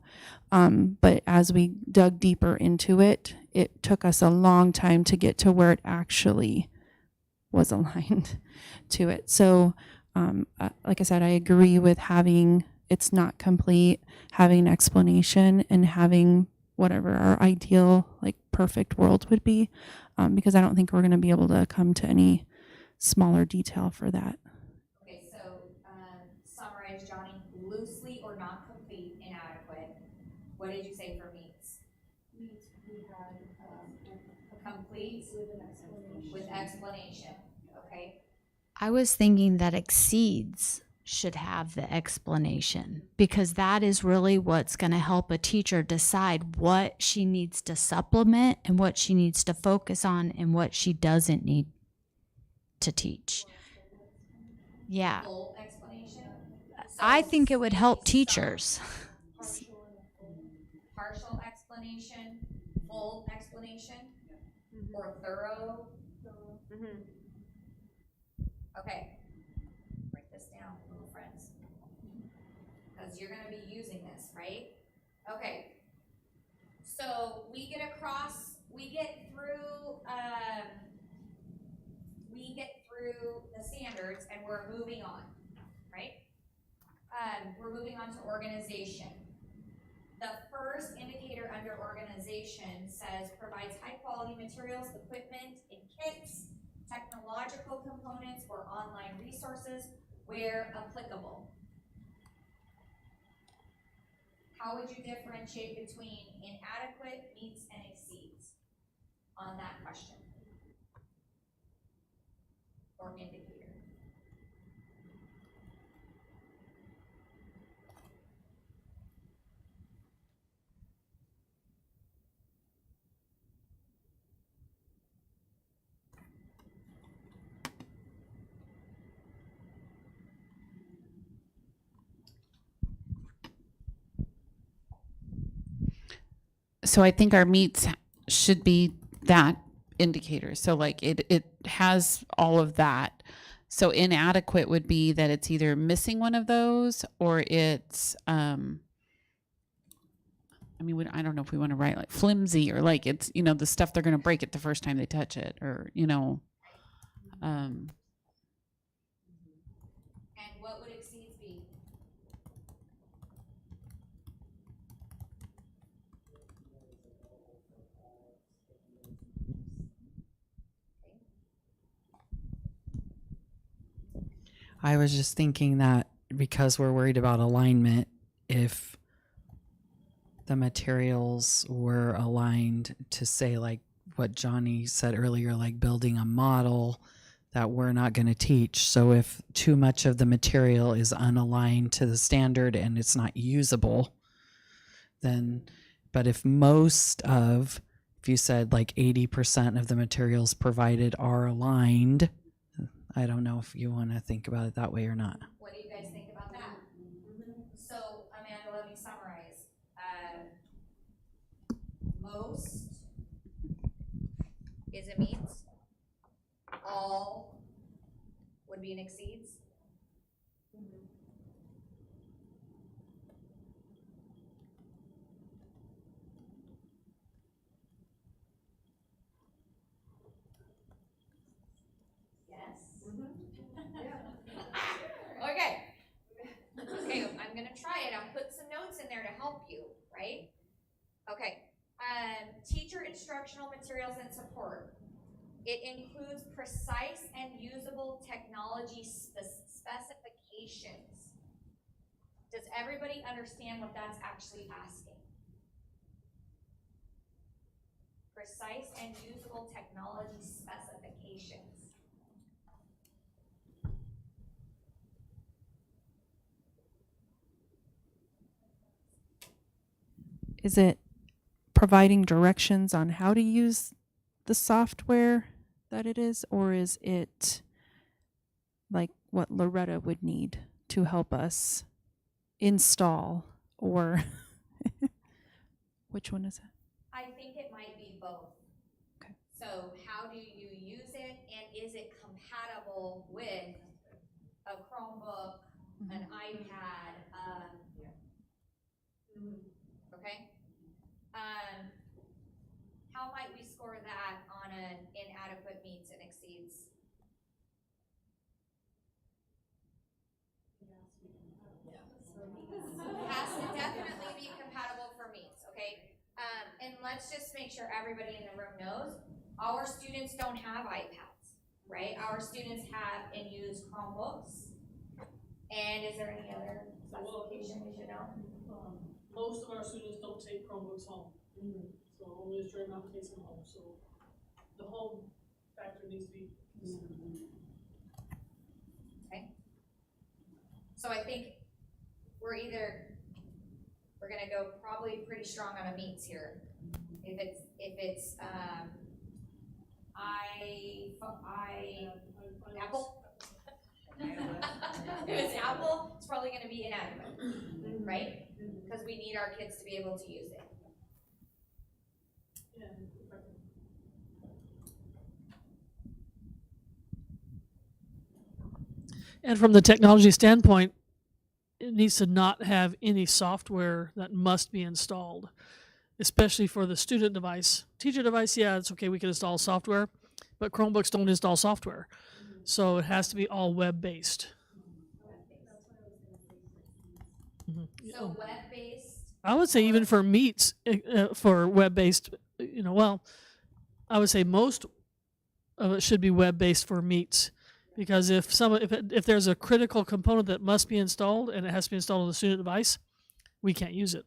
But as we dug deeper into it, it took us a long time to get to where it actually was aligned to it. So, like I said, I agree with having it's not complete, having an explanation, and having whatever our ideal, like, perfect world would be, because I don't think we're going to be able to come to any smaller detail for that. Okay, so summarize, Johnny, loosely or not complete, inadequate. What did you say for meets? Meets, we had Complete with explanation. Okay. I was thinking that exceeds should have the explanation, because that is really what's going to help a teacher decide what she needs to supplement and what she needs to focus on and what she doesn't need to teach. Yeah. Full explanation. I think it would help teachers. Partial explanation, full explanation, or thorough. Okay. Write this down, little friends, because you're going to be using this, right? Okay. So we get across, we get through the standards, and we're moving on, right? We're moving on to organization. The first indicator under organization says provides high quality materials, equipment, and kits, technological components, or online resources where applicable. How would you differentiate between inadequate, meets, and exceeds on that question or indicator? So I think our meets should be that indicator. So like it has all of that. So inadequate would be that it's either missing one of those, or it's I mean, I don't know if we want to write like flimsy, or like it's, you know, the stuff they're going to break it the first time they touch it, or, you know. And what would exceeds be? I was just thinking that because we're worried about alignment, if the materials were aligned to say, like what Johnny said earlier, like building a model that we're not going to teach. So if too much of the material is unaligned to the standard and it's not usable, then, but if you said like 80% of the materials provided are aligned, I don't know if you want to think about it that way or not. What do you guys think about that? So, Amanda, let me summarize. Most is a meets. All would be an exceeds. Okay. Okay, I'm gonna try it. I'll put some notes in there to help you, right? Okay. Teacher instructional materials and support. It includes precise and usable technology specifications. Does everybody understand what that's actually asking? Precise and usable technology specifications. Is it providing directions on how to use the software that it is, or is it like what Loretta would need to help us install, or which one is it? I think it might be both. Okay. So how do you use it, and is it compatible with a Chromebook, an iPad? Okay. How might we score that on an inadequate meets and exceeds? Has to definitely be compatible for meets, okay? And let's just make sure everybody in the room knows, our students don't have iPads, right? Our students have and use Chromebooks. And is there any other specification we should know? Most of our students don't take Chromebooks home. So only a certain amount takes them home. So the home factor needs to be considered. Okay. So I think we're gonna go probably pretty strong on a meets here. If it's Apple. If it's Apple, it's probably gonna be inadequate, right? Because we need our kids to be able to use it. And from the technology standpoint, it needs to not have any software that must be installed, especially for the student device. Teacher device, yeah, it's okay, we can install software, but Chromebooks don't install software. So it has to be all web-based. So web-based. I would say even for meets, for web-based, I would say most of it should be web-based for meets. Because if there's a critical component that must be installed and it has to be installed on the student device, we can't use it.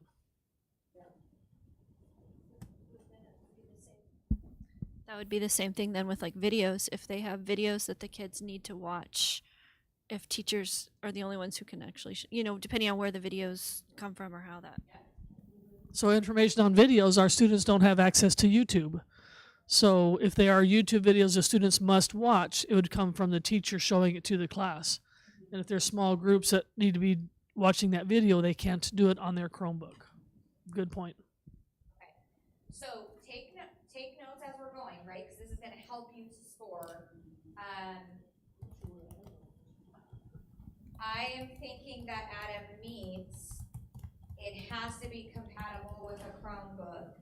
That would be the same thing then with like videos. If they have videos that the kids need to watch, if teachers are the only ones who can actually, depending on where the videos come from or how that. So information on videos, our students don't have access to YouTube. So if they are YouTube videos the students must watch, it would come from the teacher showing it to the class. And if there's small groups that need to be watching that video, they can't do it on their Chromebook. Good point. Okay. So take notes as we're going, right? Because this is going to help you to score. I am thinking that at a meets, it has to be compatible with a Chromebook.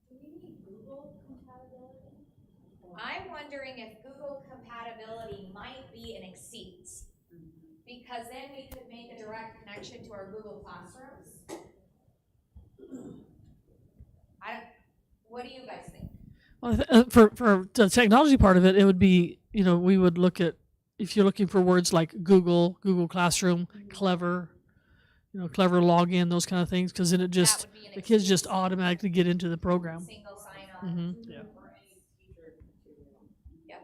Do we need Google compatibility? I'm wondering if Google compatibility might be an exceeds, because then we could make a direct connection to our Google Classrooms. What do you guys think? Well, for the technology part of it, it would be, we would look at, if you're looking for words like Google Classroom, Clever, Clever login, those kind of things, because then it just, the kids just automatically get into the program. Single sign-on. Yeah. Yeah.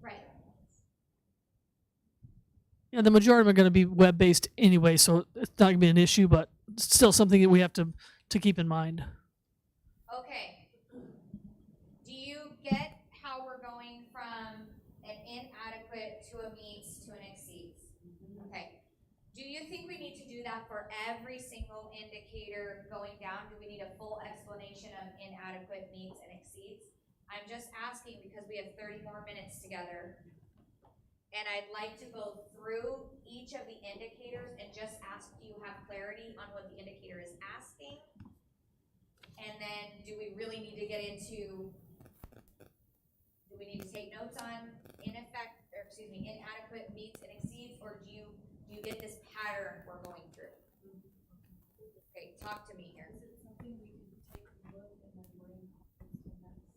Right. Yeah, the majority of them are going to be web-based anyway, so it's not going to be an issue, but it's still something that we have to keep in mind. Okay. Do you get how we're going from an inadequate to a meets to an exceeds? Okay. Do you think we need to do that for every single indicator going down? Do we need a full explanation of inadequate, meets, and exceeds? I'm just asking because we have 30 more minutes together. And I'd like to go through each of the indicators and just ask, do you have clarity on what the indicator is asking? And then do we really need to get into, do we need to take notes on inadequate, meets, and exceeds, or do you get this pattern we're going through? Okay, talk to me here. Is it something we can take a look and then bring next?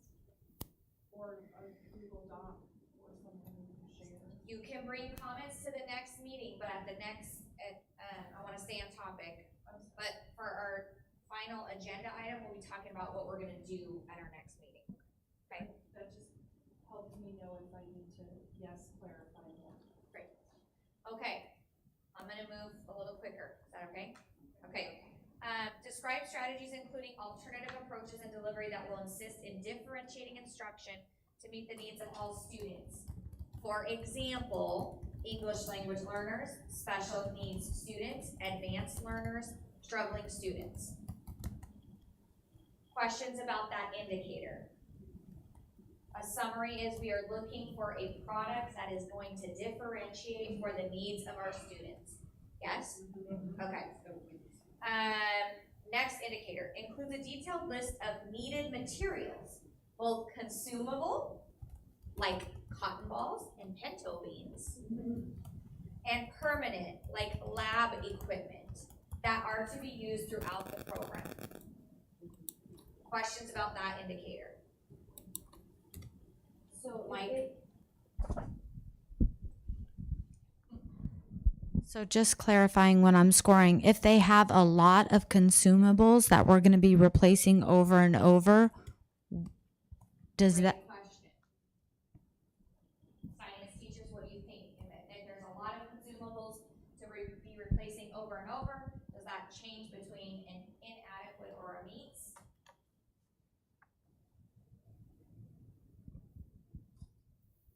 Or a Google Doc or something we can share? You can bring comments to the next meeting, but at the next, I want to stay on topic. But for our final agenda item, we'll be talking about what we're going to do at our next meeting. Okay? That just helps me know if I need to, clarify more. Great. Okay. I'm going to move a little quicker. Is that okay? Okay. To describe strategies including alternative approaches and delivery that will insist in differentiating instruction to meet the needs of all students. For example, English language learners, special needs students, advanced learners, struggling students. Questions about that indicator? A summary is we are looking for a product that is going to differentiate for the needs of our students. Yes? Okay. Next indicator includes a detailed list of needed materials, both consumable, like cotton balls and pinto beans, and permanent, like lab equipment, that are to be used throughout the program. Questions about that indicator? So, Mike? So just clarifying when I'm scoring, if they have a lot of consumables that we're going to be replacing over and over, does that? Science teachers, what do you think? If there's a lot of consumables to be replacing over and over, does that change between an inadequate or a meets?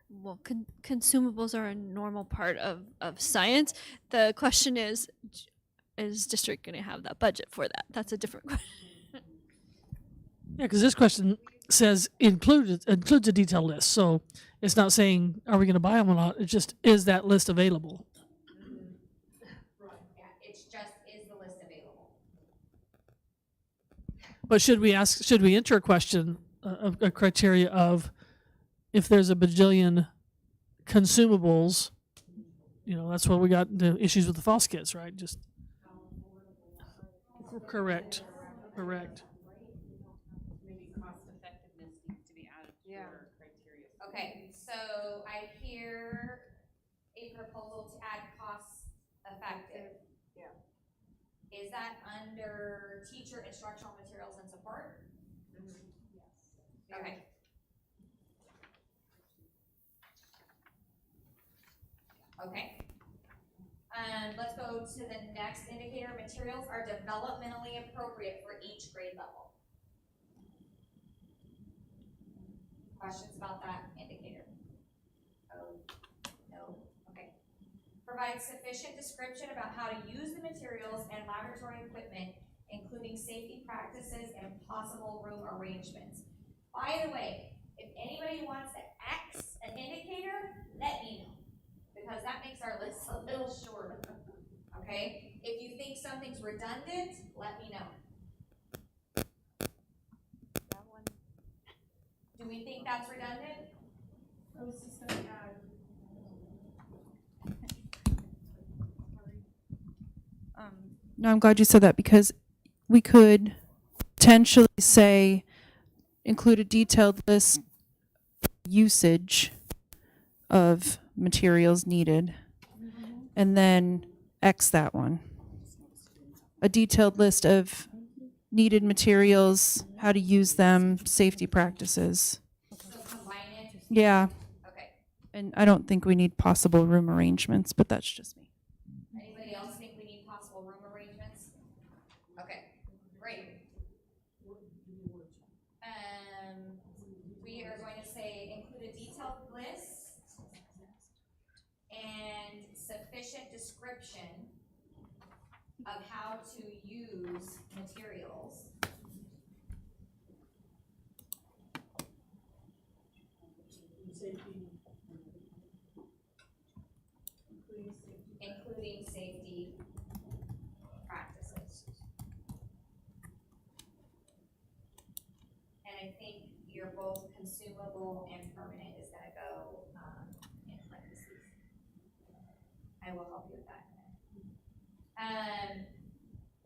Well, consumables are a normal part of science. The question is district going to have that budget for that? That's a different question. Yeah, because this question says includes a detailed list. So it's not saying, are we going to buy them or not? It just, is that list available? Right. Yeah, it's just, is the list available? But should we enter a question, a criteria of, if there's a bajillion consumables, that's what we got the issues with the FOSS kits, right? Just correct. Maybe cost effectiveness needs to be added to our criteria. Okay, so I hear a proposal to add cost effective. Yeah. Is that under teacher instructional materials and support? Yes. Okay. Okay. Let's go to the next indicator. Materials are developmentally appropriate for each grade level. Questions about that indicator? Oh, no. Okay. Provide sufficient description about how to use the materials and laboratory equipment, including safety practices and possible room arrangements. By the way, if anybody wants to X an indicator, let me know, because that makes our list a little shorter. Okay? If you think something's redundant, let me know. Do we think that's redundant? I was just gonna add. No, I'm glad you said that, because we could potentially say include a detailed list usage of materials needed, and then X that one. A detailed list of needed materials, how to use them, safety practices. So combine it? Yeah. Okay. And I don't think we need possible room arrangements, but that's just me. Anybody else think we need possible room arrangements? Okay, great. We are going to say include a detailed list and sufficient description of how to use materials. Including safety practices. And I think you're both consumable and permanent is gonna go in parentheses. I will help you with that.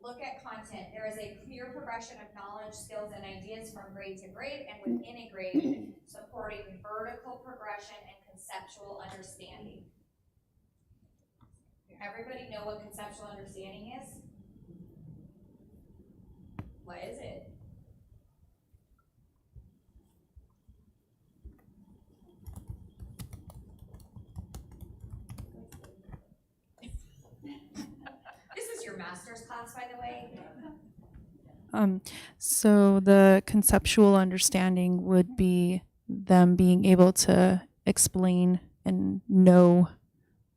Look at content. There is a clear progression of knowledge, skills, and ideas from grade to grade, and within a grade, supporting vertical progression and conceptual understanding. Everybody know what conceptual understanding is? What is it? This is your master's class, by the way. So the conceptual understanding would be them being able to explain and know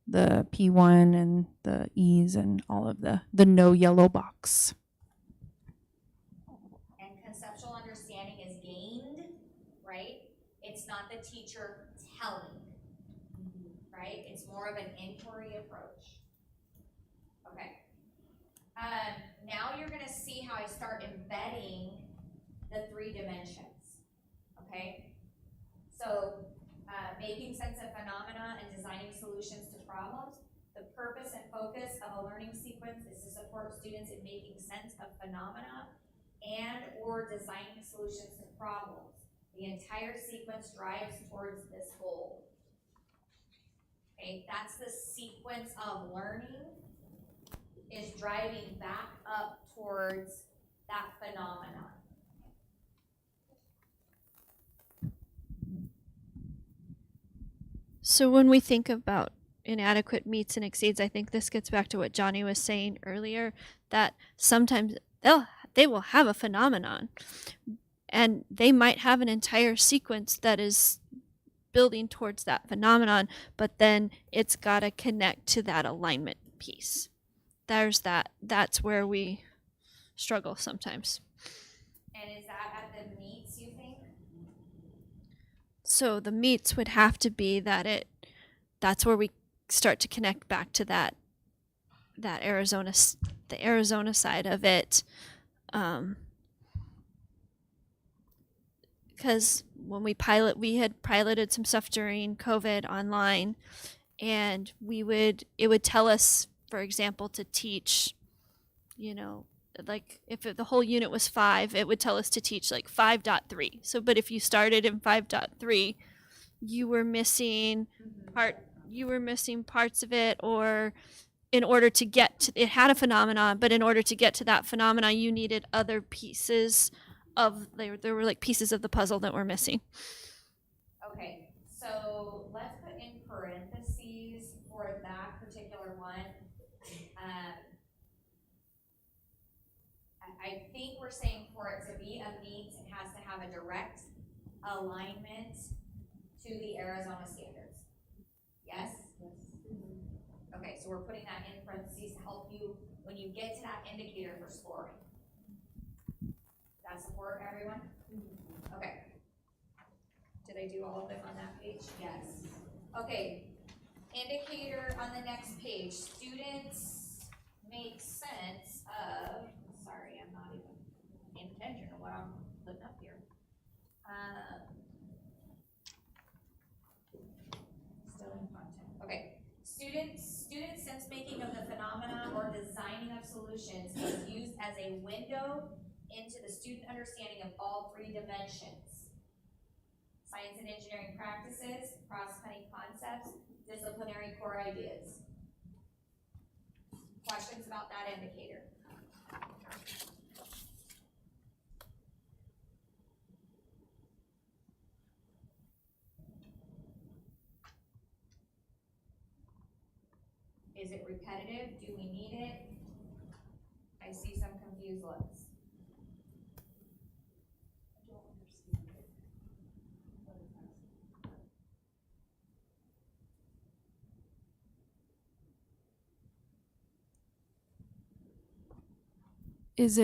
the P1 and the E's and all of the no yellow box. And conceptual understanding is gained, right? It's not the teacher telling, right? It's more of an inquiry approach. Okay. Now you're going to see how I start embedding the 3 dimensions. Okay? So, making sense of phenomena and designing solutions to problems. The purpose and focus of a learning sequence is to support students in making sense of phenomena and or designing solutions to problems. The entire sequence drives towards this goal. Okay, that's the sequence of learning is driving back up towards that phenomenon. So when we think about inadequate meets and exceeds, I think this gets back to what Johnny was saying earlier, that sometimes they will have a phenomenon and they might have an entire sequence that is building towards that phenomenon, but then it's got to connect to that alignment piece. That's where we struggle sometimes. And is that at the meets, you think? So the meets would have to be that's where we start to connect back to the Arizona side of it. Because when we had piloted some stuff during COVID online, and it would tell us, for example, to teach, like if the whole unit was 5, it would tell us to teach like 5.3. So, but if you started in 5.3, you were missing parts of it, or in order to get to it had a phenomenon, but in order to get to that phenomenon, you needed other pieces there were like pieces of the puzzle that were missing. Okay, so let's put in parentheses for that particular one. I think we're saying for it to be a meet, it has to have a direct alignment to the Arizona standards. Yes? Okay, so we're putting that in parentheses to help you when you get to that indicator for scoring. That support everyone? Okay. Did I do all of them on that page? Yes. Okay. Indicator on the next page. Students make sense of, sorry, I'm not even paying attention to what I'm putting up here. Still in content. Okay. Students sense making of the phenomena or designing of solutions is used as a window into the student understanding of all 3 dimensions. Science and engineering practices, cross-cutting concepts, disciplinary core ideas. Questions about that indicator? Is it repetitive? Do we need it? I see some confused looks. Is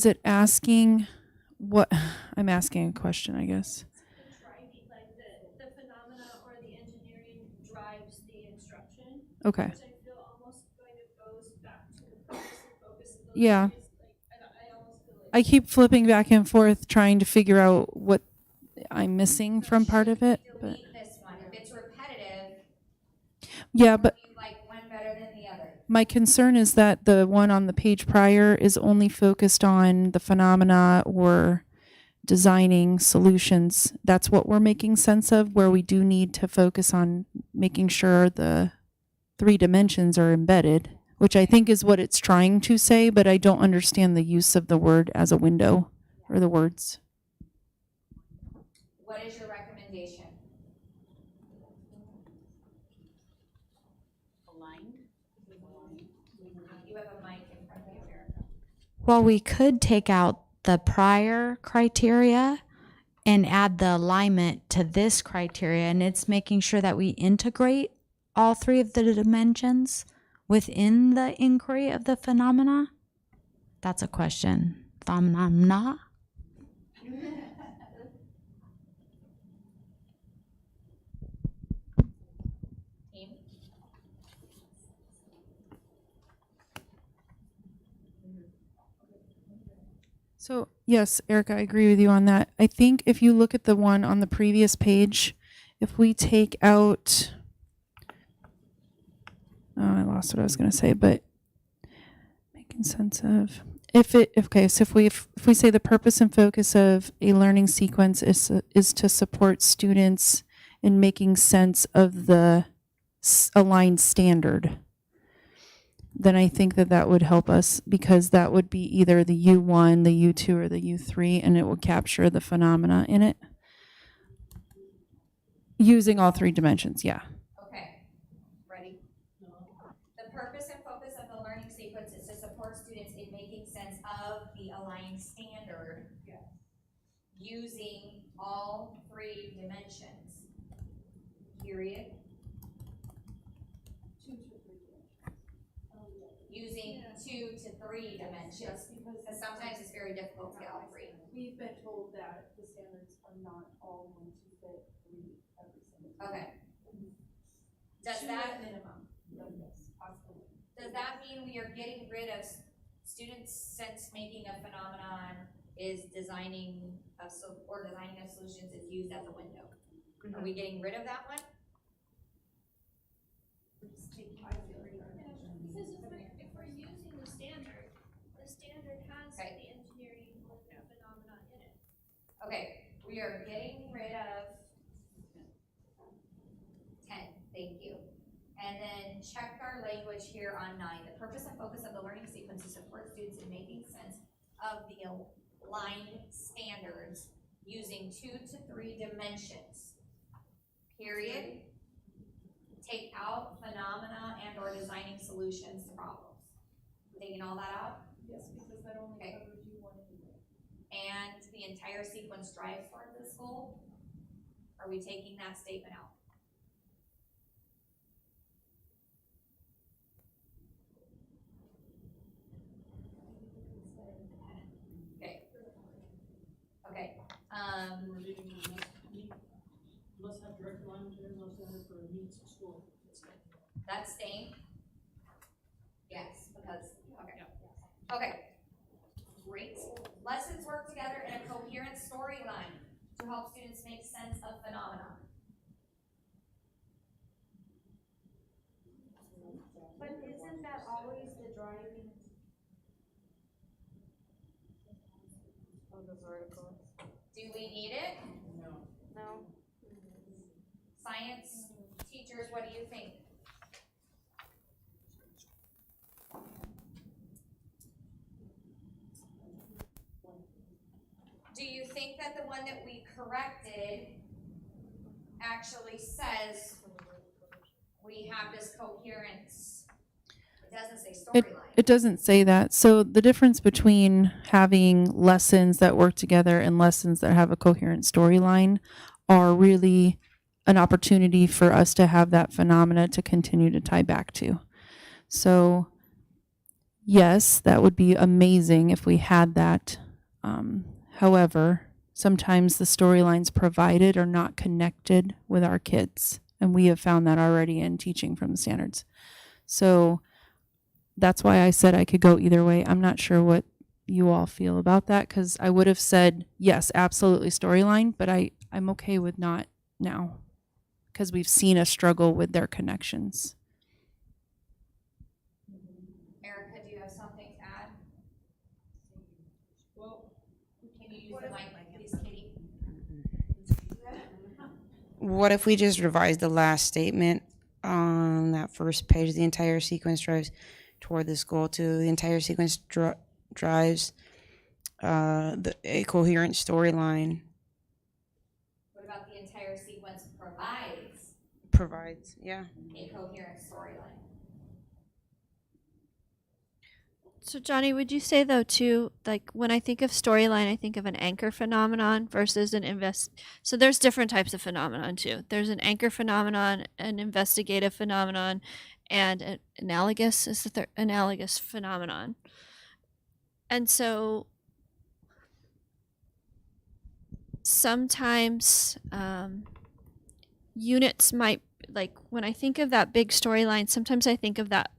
it asking what? I'm asking a question, I guess. The phenomena or the engineering drives the instruction. Okay. Which I feel almost kind of goes back to the purpose and focus of those Yeah. areas. I almost feel like I keep flipping back and forth trying to figure out what I'm missing from part of it. But Delete this one. If it's repetitive, yeah, but you like one better than the other. my concern is that the one on the page prior is only focused on the phenomena or designing solutions. That's what we're making sense of, where we do need to focus on making sure the 3 dimensions are embedded, which I think is what it's trying to say, but I don't understand the use of the word as a window or the words. What is your recommendation? Aligned? You have a mic in front of you, Erica. Well, we could take out the prior criteria and add the alignment to this criteria. And it's making sure that we integrate all three of the dimensions within the inquiry of the phenomena. That's a question. Phenomena. So, yes, Erica, I agree with you on that. I think if you look at the one on the previous page, if we take out, I lost what I was going to say, but making sense of, so if we say the purpose and focus of a learning sequence is to support students in making sense of the aligned standard, then I think that would help us, because that would be either the U1, the U2, or the U3, and it will capture the phenomena in it. Using all three dimensions, yeah. Okay, ready? The purpose and focus of the learning sequence is to support students in making sense of the aligned standard using all three dimensions. Period. Using 2 to 3 dimensions, because sometimes it's very difficult to get all three. We've been told that the standards are not all going to fit every single time. Okay. Does Two that at minimum of this possibility. Does that mean we are getting rid of students' sense making a phenomenon is designing designing of solutions is used as a window? Are we getting rid of that one? If we're using the standard has the engineering phenomena in it. Okay, we are getting rid of 10, thank you. And then check our language here on 9. The purpose and focus of the learning sequence is to support students in making sense of the aligned standards using 2 to 3 dimensions. Period. Take out phenomena and or designing solutions to problems. Taking all that out? Yes, because that only covers you one anyway. And the entire sequence drives towards this goal? Are we taking that statement out? Okay. Okay. Must have direct alignment to Arizona Center for needs of school. That's staying? Yes, because, okay. Okay. Great. Lessons work together in a coherent storyline to help students make sense of phenomena. But isn't that always the driving of those articles? Do we need it? No. Science teachers, what do you think? Do you think that the one that we corrected actually says we have this coherence? It doesn't say storyline. It doesn't say that. So the difference between having lessons that work together and lessons that have a coherent storyline are really an opportunity for us to have that phenomena to continue to tie back to. So yes, that would be amazing if we had that. However, sometimes the storylines provided are not connected with our kids, and we have found that already in teaching from the standards. So that's why I said I could go either way. I'm not sure what you all feel about that, because I would have said yes, absolutely storyline, but I'm okay with not now, because we've seen a struggle with their connections. Erica, do you have something to add? Well, can you use the mic, please, Katie? What if we just revise the last statement on that first page? The entire sequence drives toward this goal. To the entire sequence drives a coherent storyline. What about the entire sequence provides? Provides, yeah. A coherent storyline. So Johnny, would you say though too, like when I think of storyline, I think of an anchor phenomenon versus an so there's different types of phenomenon too. There's an anchor phenomenon, an investigative phenomenon, and an analogous is the analogous phenomenon. And so sometimes units might, like when I think of that big storyline, sometimes I think of that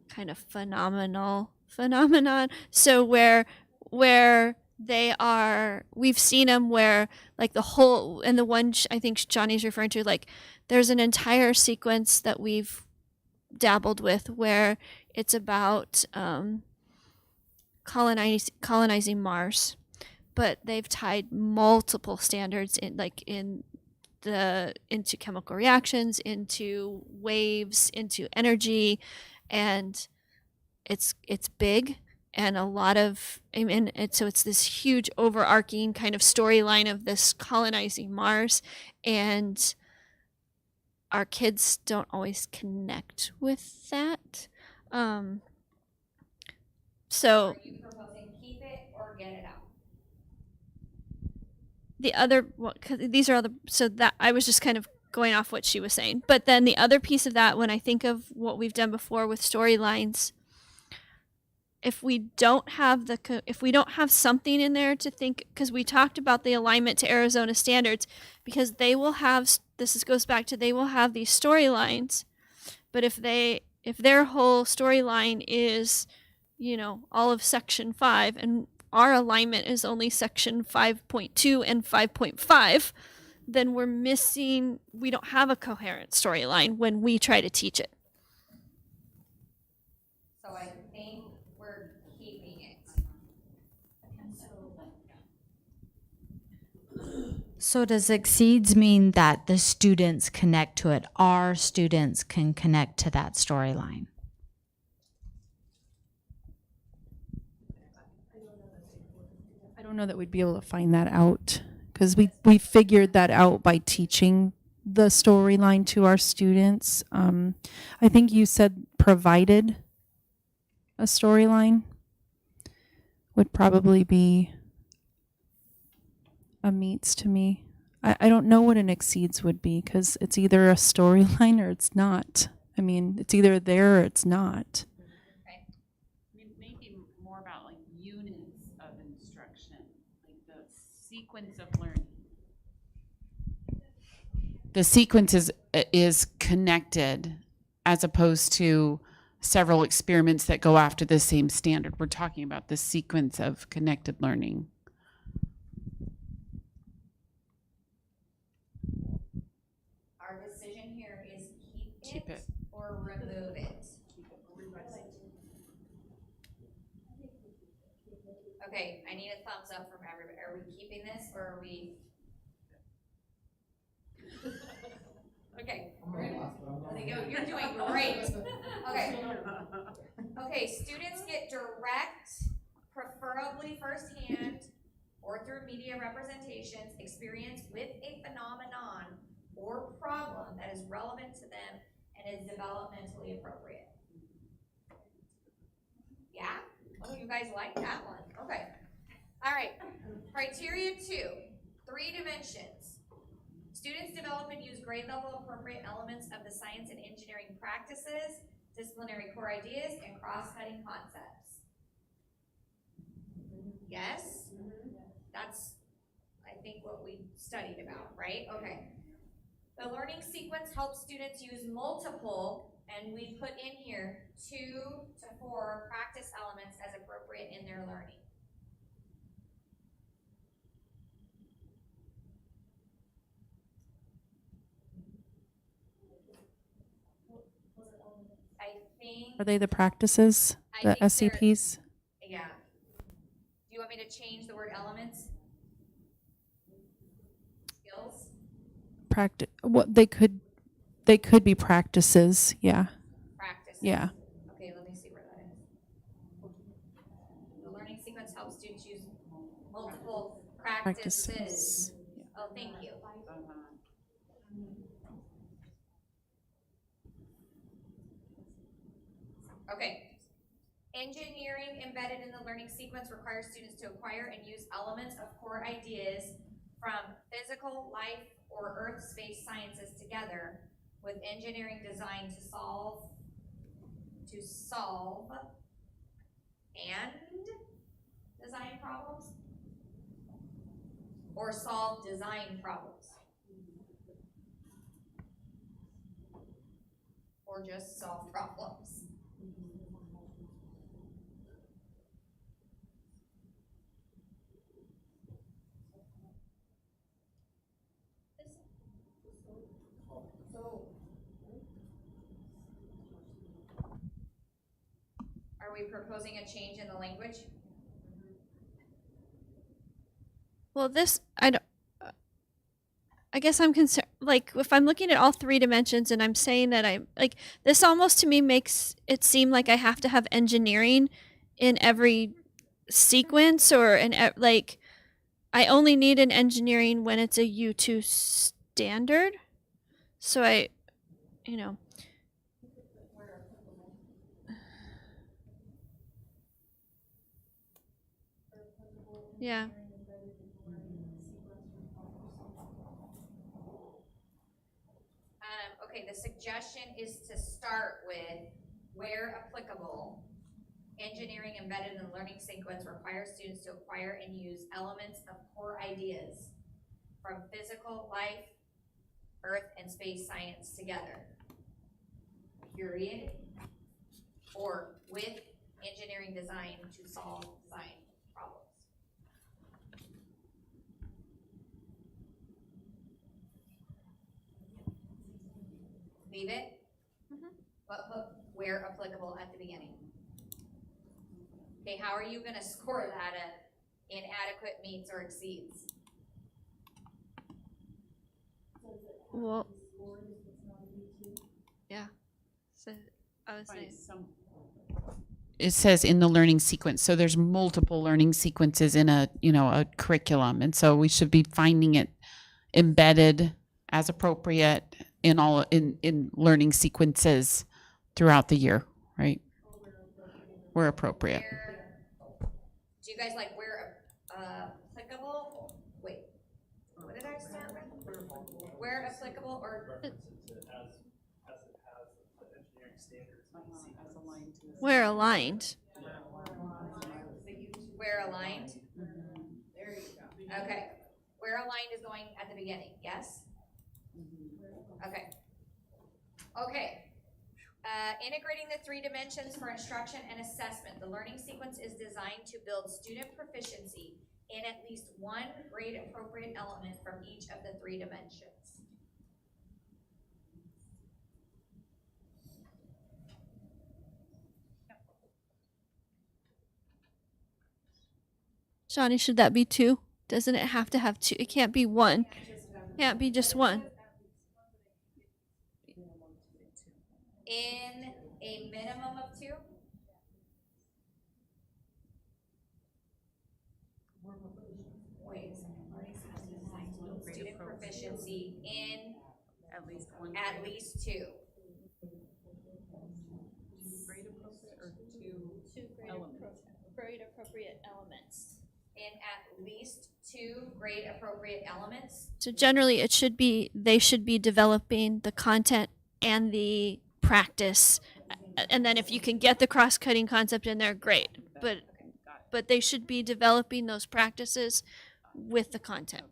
kind of phenomenon. So where they are, we've seen them where like the whole, and the one I think Johnny's referring to, like there's an entire sequence that we've dabbled with where it's about colonizing Mars, but they've tied multiple standards in, like into chemical reactions, into waves, into energy, and it's big and a lot of, so it's this huge overarching kind of storyline of this colonizing Mars, and our kids don't always connect with that. So Are you proposing keep it or get it out? the other, well, 'cause these are other, so that I was just kind of going off what she was saying. But then the other piece of that, when I think of what we've done before with storylines, if we don't have something in there to think, because we talked about the alignment to Arizona standards, because they will have, goes back to, they will have these storylines, but if their whole storyline is, all of section 5, and our alignment is only section 5.2 and 5.5, then we don't have a coherent storyline when we try to teach it. So I think we're keeping it. So does exceeds mean that the students connect to it? Our students can connect to that storyline? I don't know that we'd be able to find that out because we figured that out by teaching the storyline to our students. I think you said provided a storyline would probably be a meets to me. I don't know what an exceeds would be because it's either a storyline or it's not. I mean, it's either there or it's not. Maybe more about like units of instruction, like the sequence of learning. The sequence is connected as opposed to several experiments that go after the same standard. We're talking about the sequence of connected learning. Our decision here is keep it or remove it. Okay, I need a thumbs up from everybody. Are we keeping this or are we? Okay. You're doing great. Okay. Okay, students get direct, preferably firsthand or through media representations, experience with a phenomenon or problem that is relevant to them and is developmentally appropriate. Yeah? Oh, you guys like that one. Okay. All right. Criteria 2, 3 dimensions. Students develop and use grade level appropriate elements of the science and engineering practices, disciplinary core ideas, and cross-cutting concepts. Yes? That's, I think, what we studied about, right? Okay. The learning sequence helps students use multiple, and we put in here 2 to 4 practice elements as appropriate in their learning. Are they the practices, the SCPs? Yeah. Do you want me to change the word elements? Skills? What they could be practices. Yeah. Practices. Yeah. Okay, let me see where that is. The learning sequence helps students use multiple practices. Oh, thank you. Okay. Engineering embedded in the learning sequence requires students to acquire and use elements of core ideas from physical, life, or earth space sciences together with engineering design to solve and design problems, or solve design problems, or just solve problems. Are we proposing a change in the language? Well, I guess I'm concerned, like, if I'm looking at all three dimensions and I'm saying that I'm, like, this almost to me makes it seem like I have to have engineering in every sequence or like, I only need an engineering when it's a U2 standard. So yeah. Okay, the suggestion is to start with, where applicable, engineering embedded in the learning sequence requires students to acquire and use elements of core ideas from physical, life, earth, and space science together, period, or with engineering design to solve design problems. Leave it, but put where applicable at the beginning. Okay, how are you going to score that at inadequate, meets, or exceeds? Well, yeah. So I was saying. It says in the learning sequence, so there's multiple learning sequences in a curriculum, and so we should be finding it embedded as appropriate in all in learning sequences throughout the year, right? Where appropriate. Do you guys like where applicable? Wait, what did I start with? Where applicable or We're aligned. where aligned? There you go. Okay, where aligned is going at the beginning, yes? Okay. Okay. Integrating the three dimensions for instruction and assessment. The learning sequence is designed to build student proficiency in at least one grade appropriate element from each of the three dimensions. Shawnee, should that be two? Doesn't it have to have two? It can't be one. Can't be just one. In a minimum of two? Wait a second. Learning sequence is designed to build student proficiency in at least two. Grade appropriate elements. In at least two grade appropriate elements. So generally they should be developing the content and the practice. And then if you can get the cross-cutting concept in there, great. But they should be developing those practices with the content.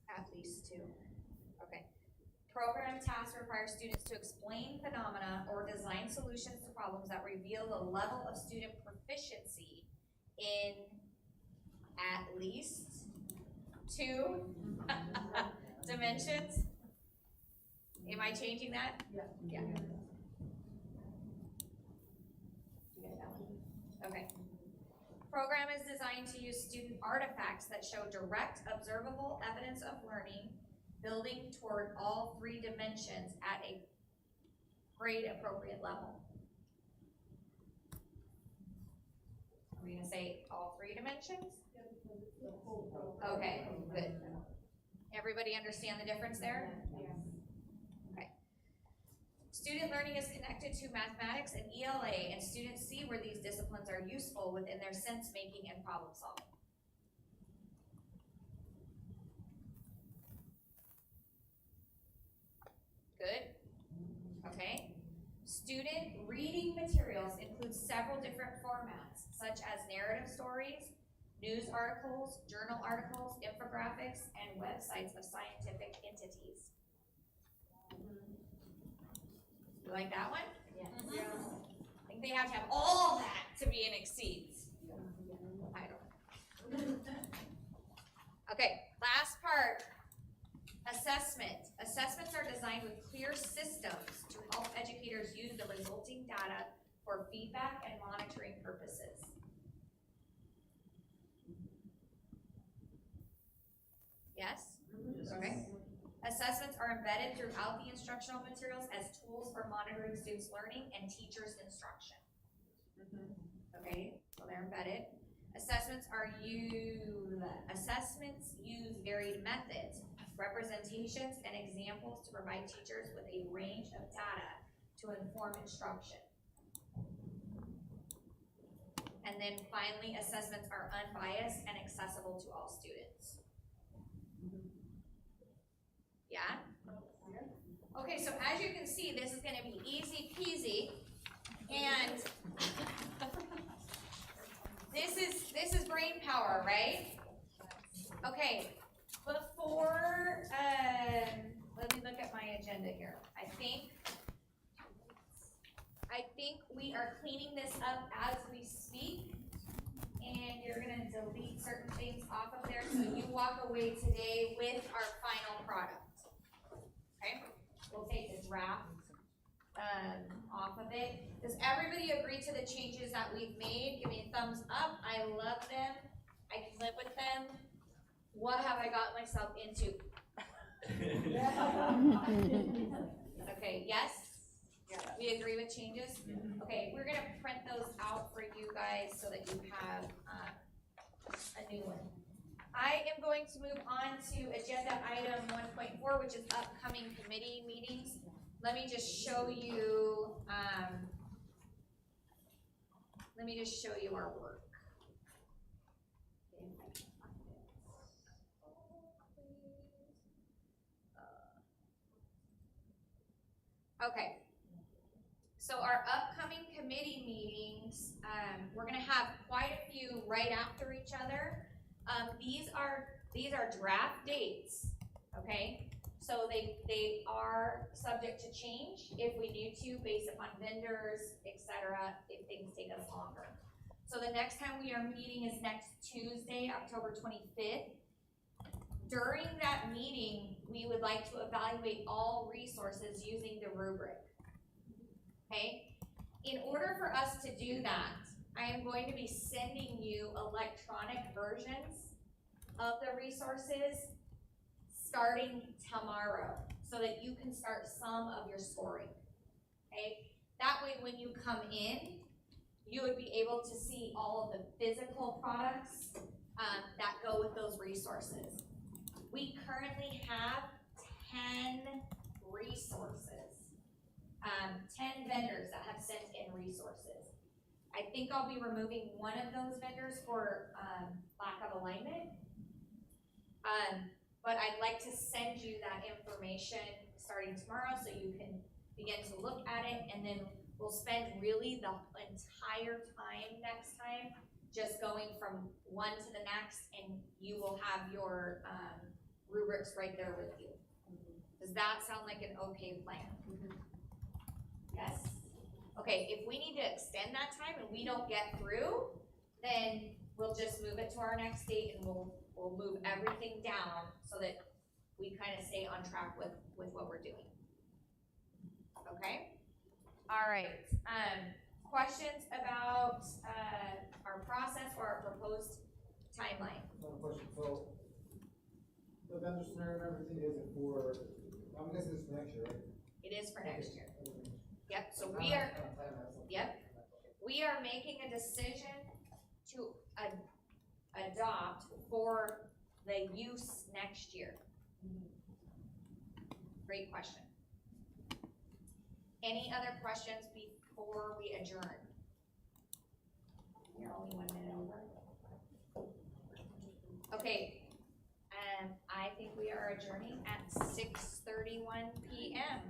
At least two. Okay. Program tasks require students to explain phenomena or design solutions to problems that reveal the level of student proficiency in at least two dimensions. Am I changing that? Yeah. Okay. Program is designed to use student artifacts that show direct observable evidence of learning, building toward all three dimensions at a grade appropriate level. Are we going to say all three dimensions? Okay, good. Everybody understand the difference there? Okay. Student learning is connected to mathematics and ELA, and students see where these disciplines are useful within their sense making and problem solving. Good. Okay. Student reading materials include several different formats, such as narrative stories, news articles, journal articles, infographics, and websites of scientific entities. You like that one? Yes. I think they have to have all that to be an exceeds. I don't know. Okay, last part. Assessment. Assessments are designed with clear systems to help educators use the resulting data for feedback and monitoring purposes. Yes? Okay. Assessments are embedded throughout the instructional materials as tools for monitoring students' learning and teachers' instruction. Okay, so they're embedded. Assessments use varied methods, representations, and examples to provide teachers with a range of data to inform instruction. And then finally, assessments are unbiased and accessible to all students. Yeah? Okay, so as you can see, this is gonna be easy peasy, and this is brain power, right? Okay, before, let me look at my agenda here. I think we are cleaning this up as we speak, and you're gonna delete certain things off of there so you walk away today with our final product. Okay, we'll take the draft off of it. Does everybody agree to the changes that we've made? Give me a thumbs up. I love them. I can live with them. What have I got myself into? Okay, yes? We agree with changes? Okay, we're gonna print those out for you guys so that you have a new one. I am going to move on to agenda item 1.4, which is upcoming committee meetings. Let me just show you, our work. Okay. So our upcoming committee meetings, we're gonna have quite a few right after each other. These are draft dates, okay? So they are subject to change if we need to, based upon vendors, etc., if things take us longer. So the next time we are meeting is next Tuesday, October 25th. During that meeting, we would like to evaluate all resources using the rubric, okay? In order for us to do that, I am going to be sending you electronic versions of the resources starting tomorrow so that you can start some of your scoring, okay? That way when you come in, you would be able to see all of the physical products that go with those resources. We currently have 10 resources, 10 vendors that have sent in resources. I think I'll be removing one of those vendors for lack of alignment. But I'd like to send you that information starting tomorrow so you can begin to look at it, and then we'll spend really the entire time next time just going from one to the next, and you will have your rubrics right there with you. Does that sound like an okay plan? Yes? Okay, if we need to extend that time and we don't get through, then we'll just move it to our next date, and we'll move everything down so that we kind of stay on track with what we're doing. Okay? All right. Questions about our process or our proposed timeline? One question. So the vendor scenario and everything, is it for, I'm guessing it's for next year, right? It is for next year. Yep, so we are, we are making a decision to adopt for the use next year. Great question. Any other questions before we adjourn? You're only 1 minute over. Okay, I think we are adjourning at 6:31 p.m.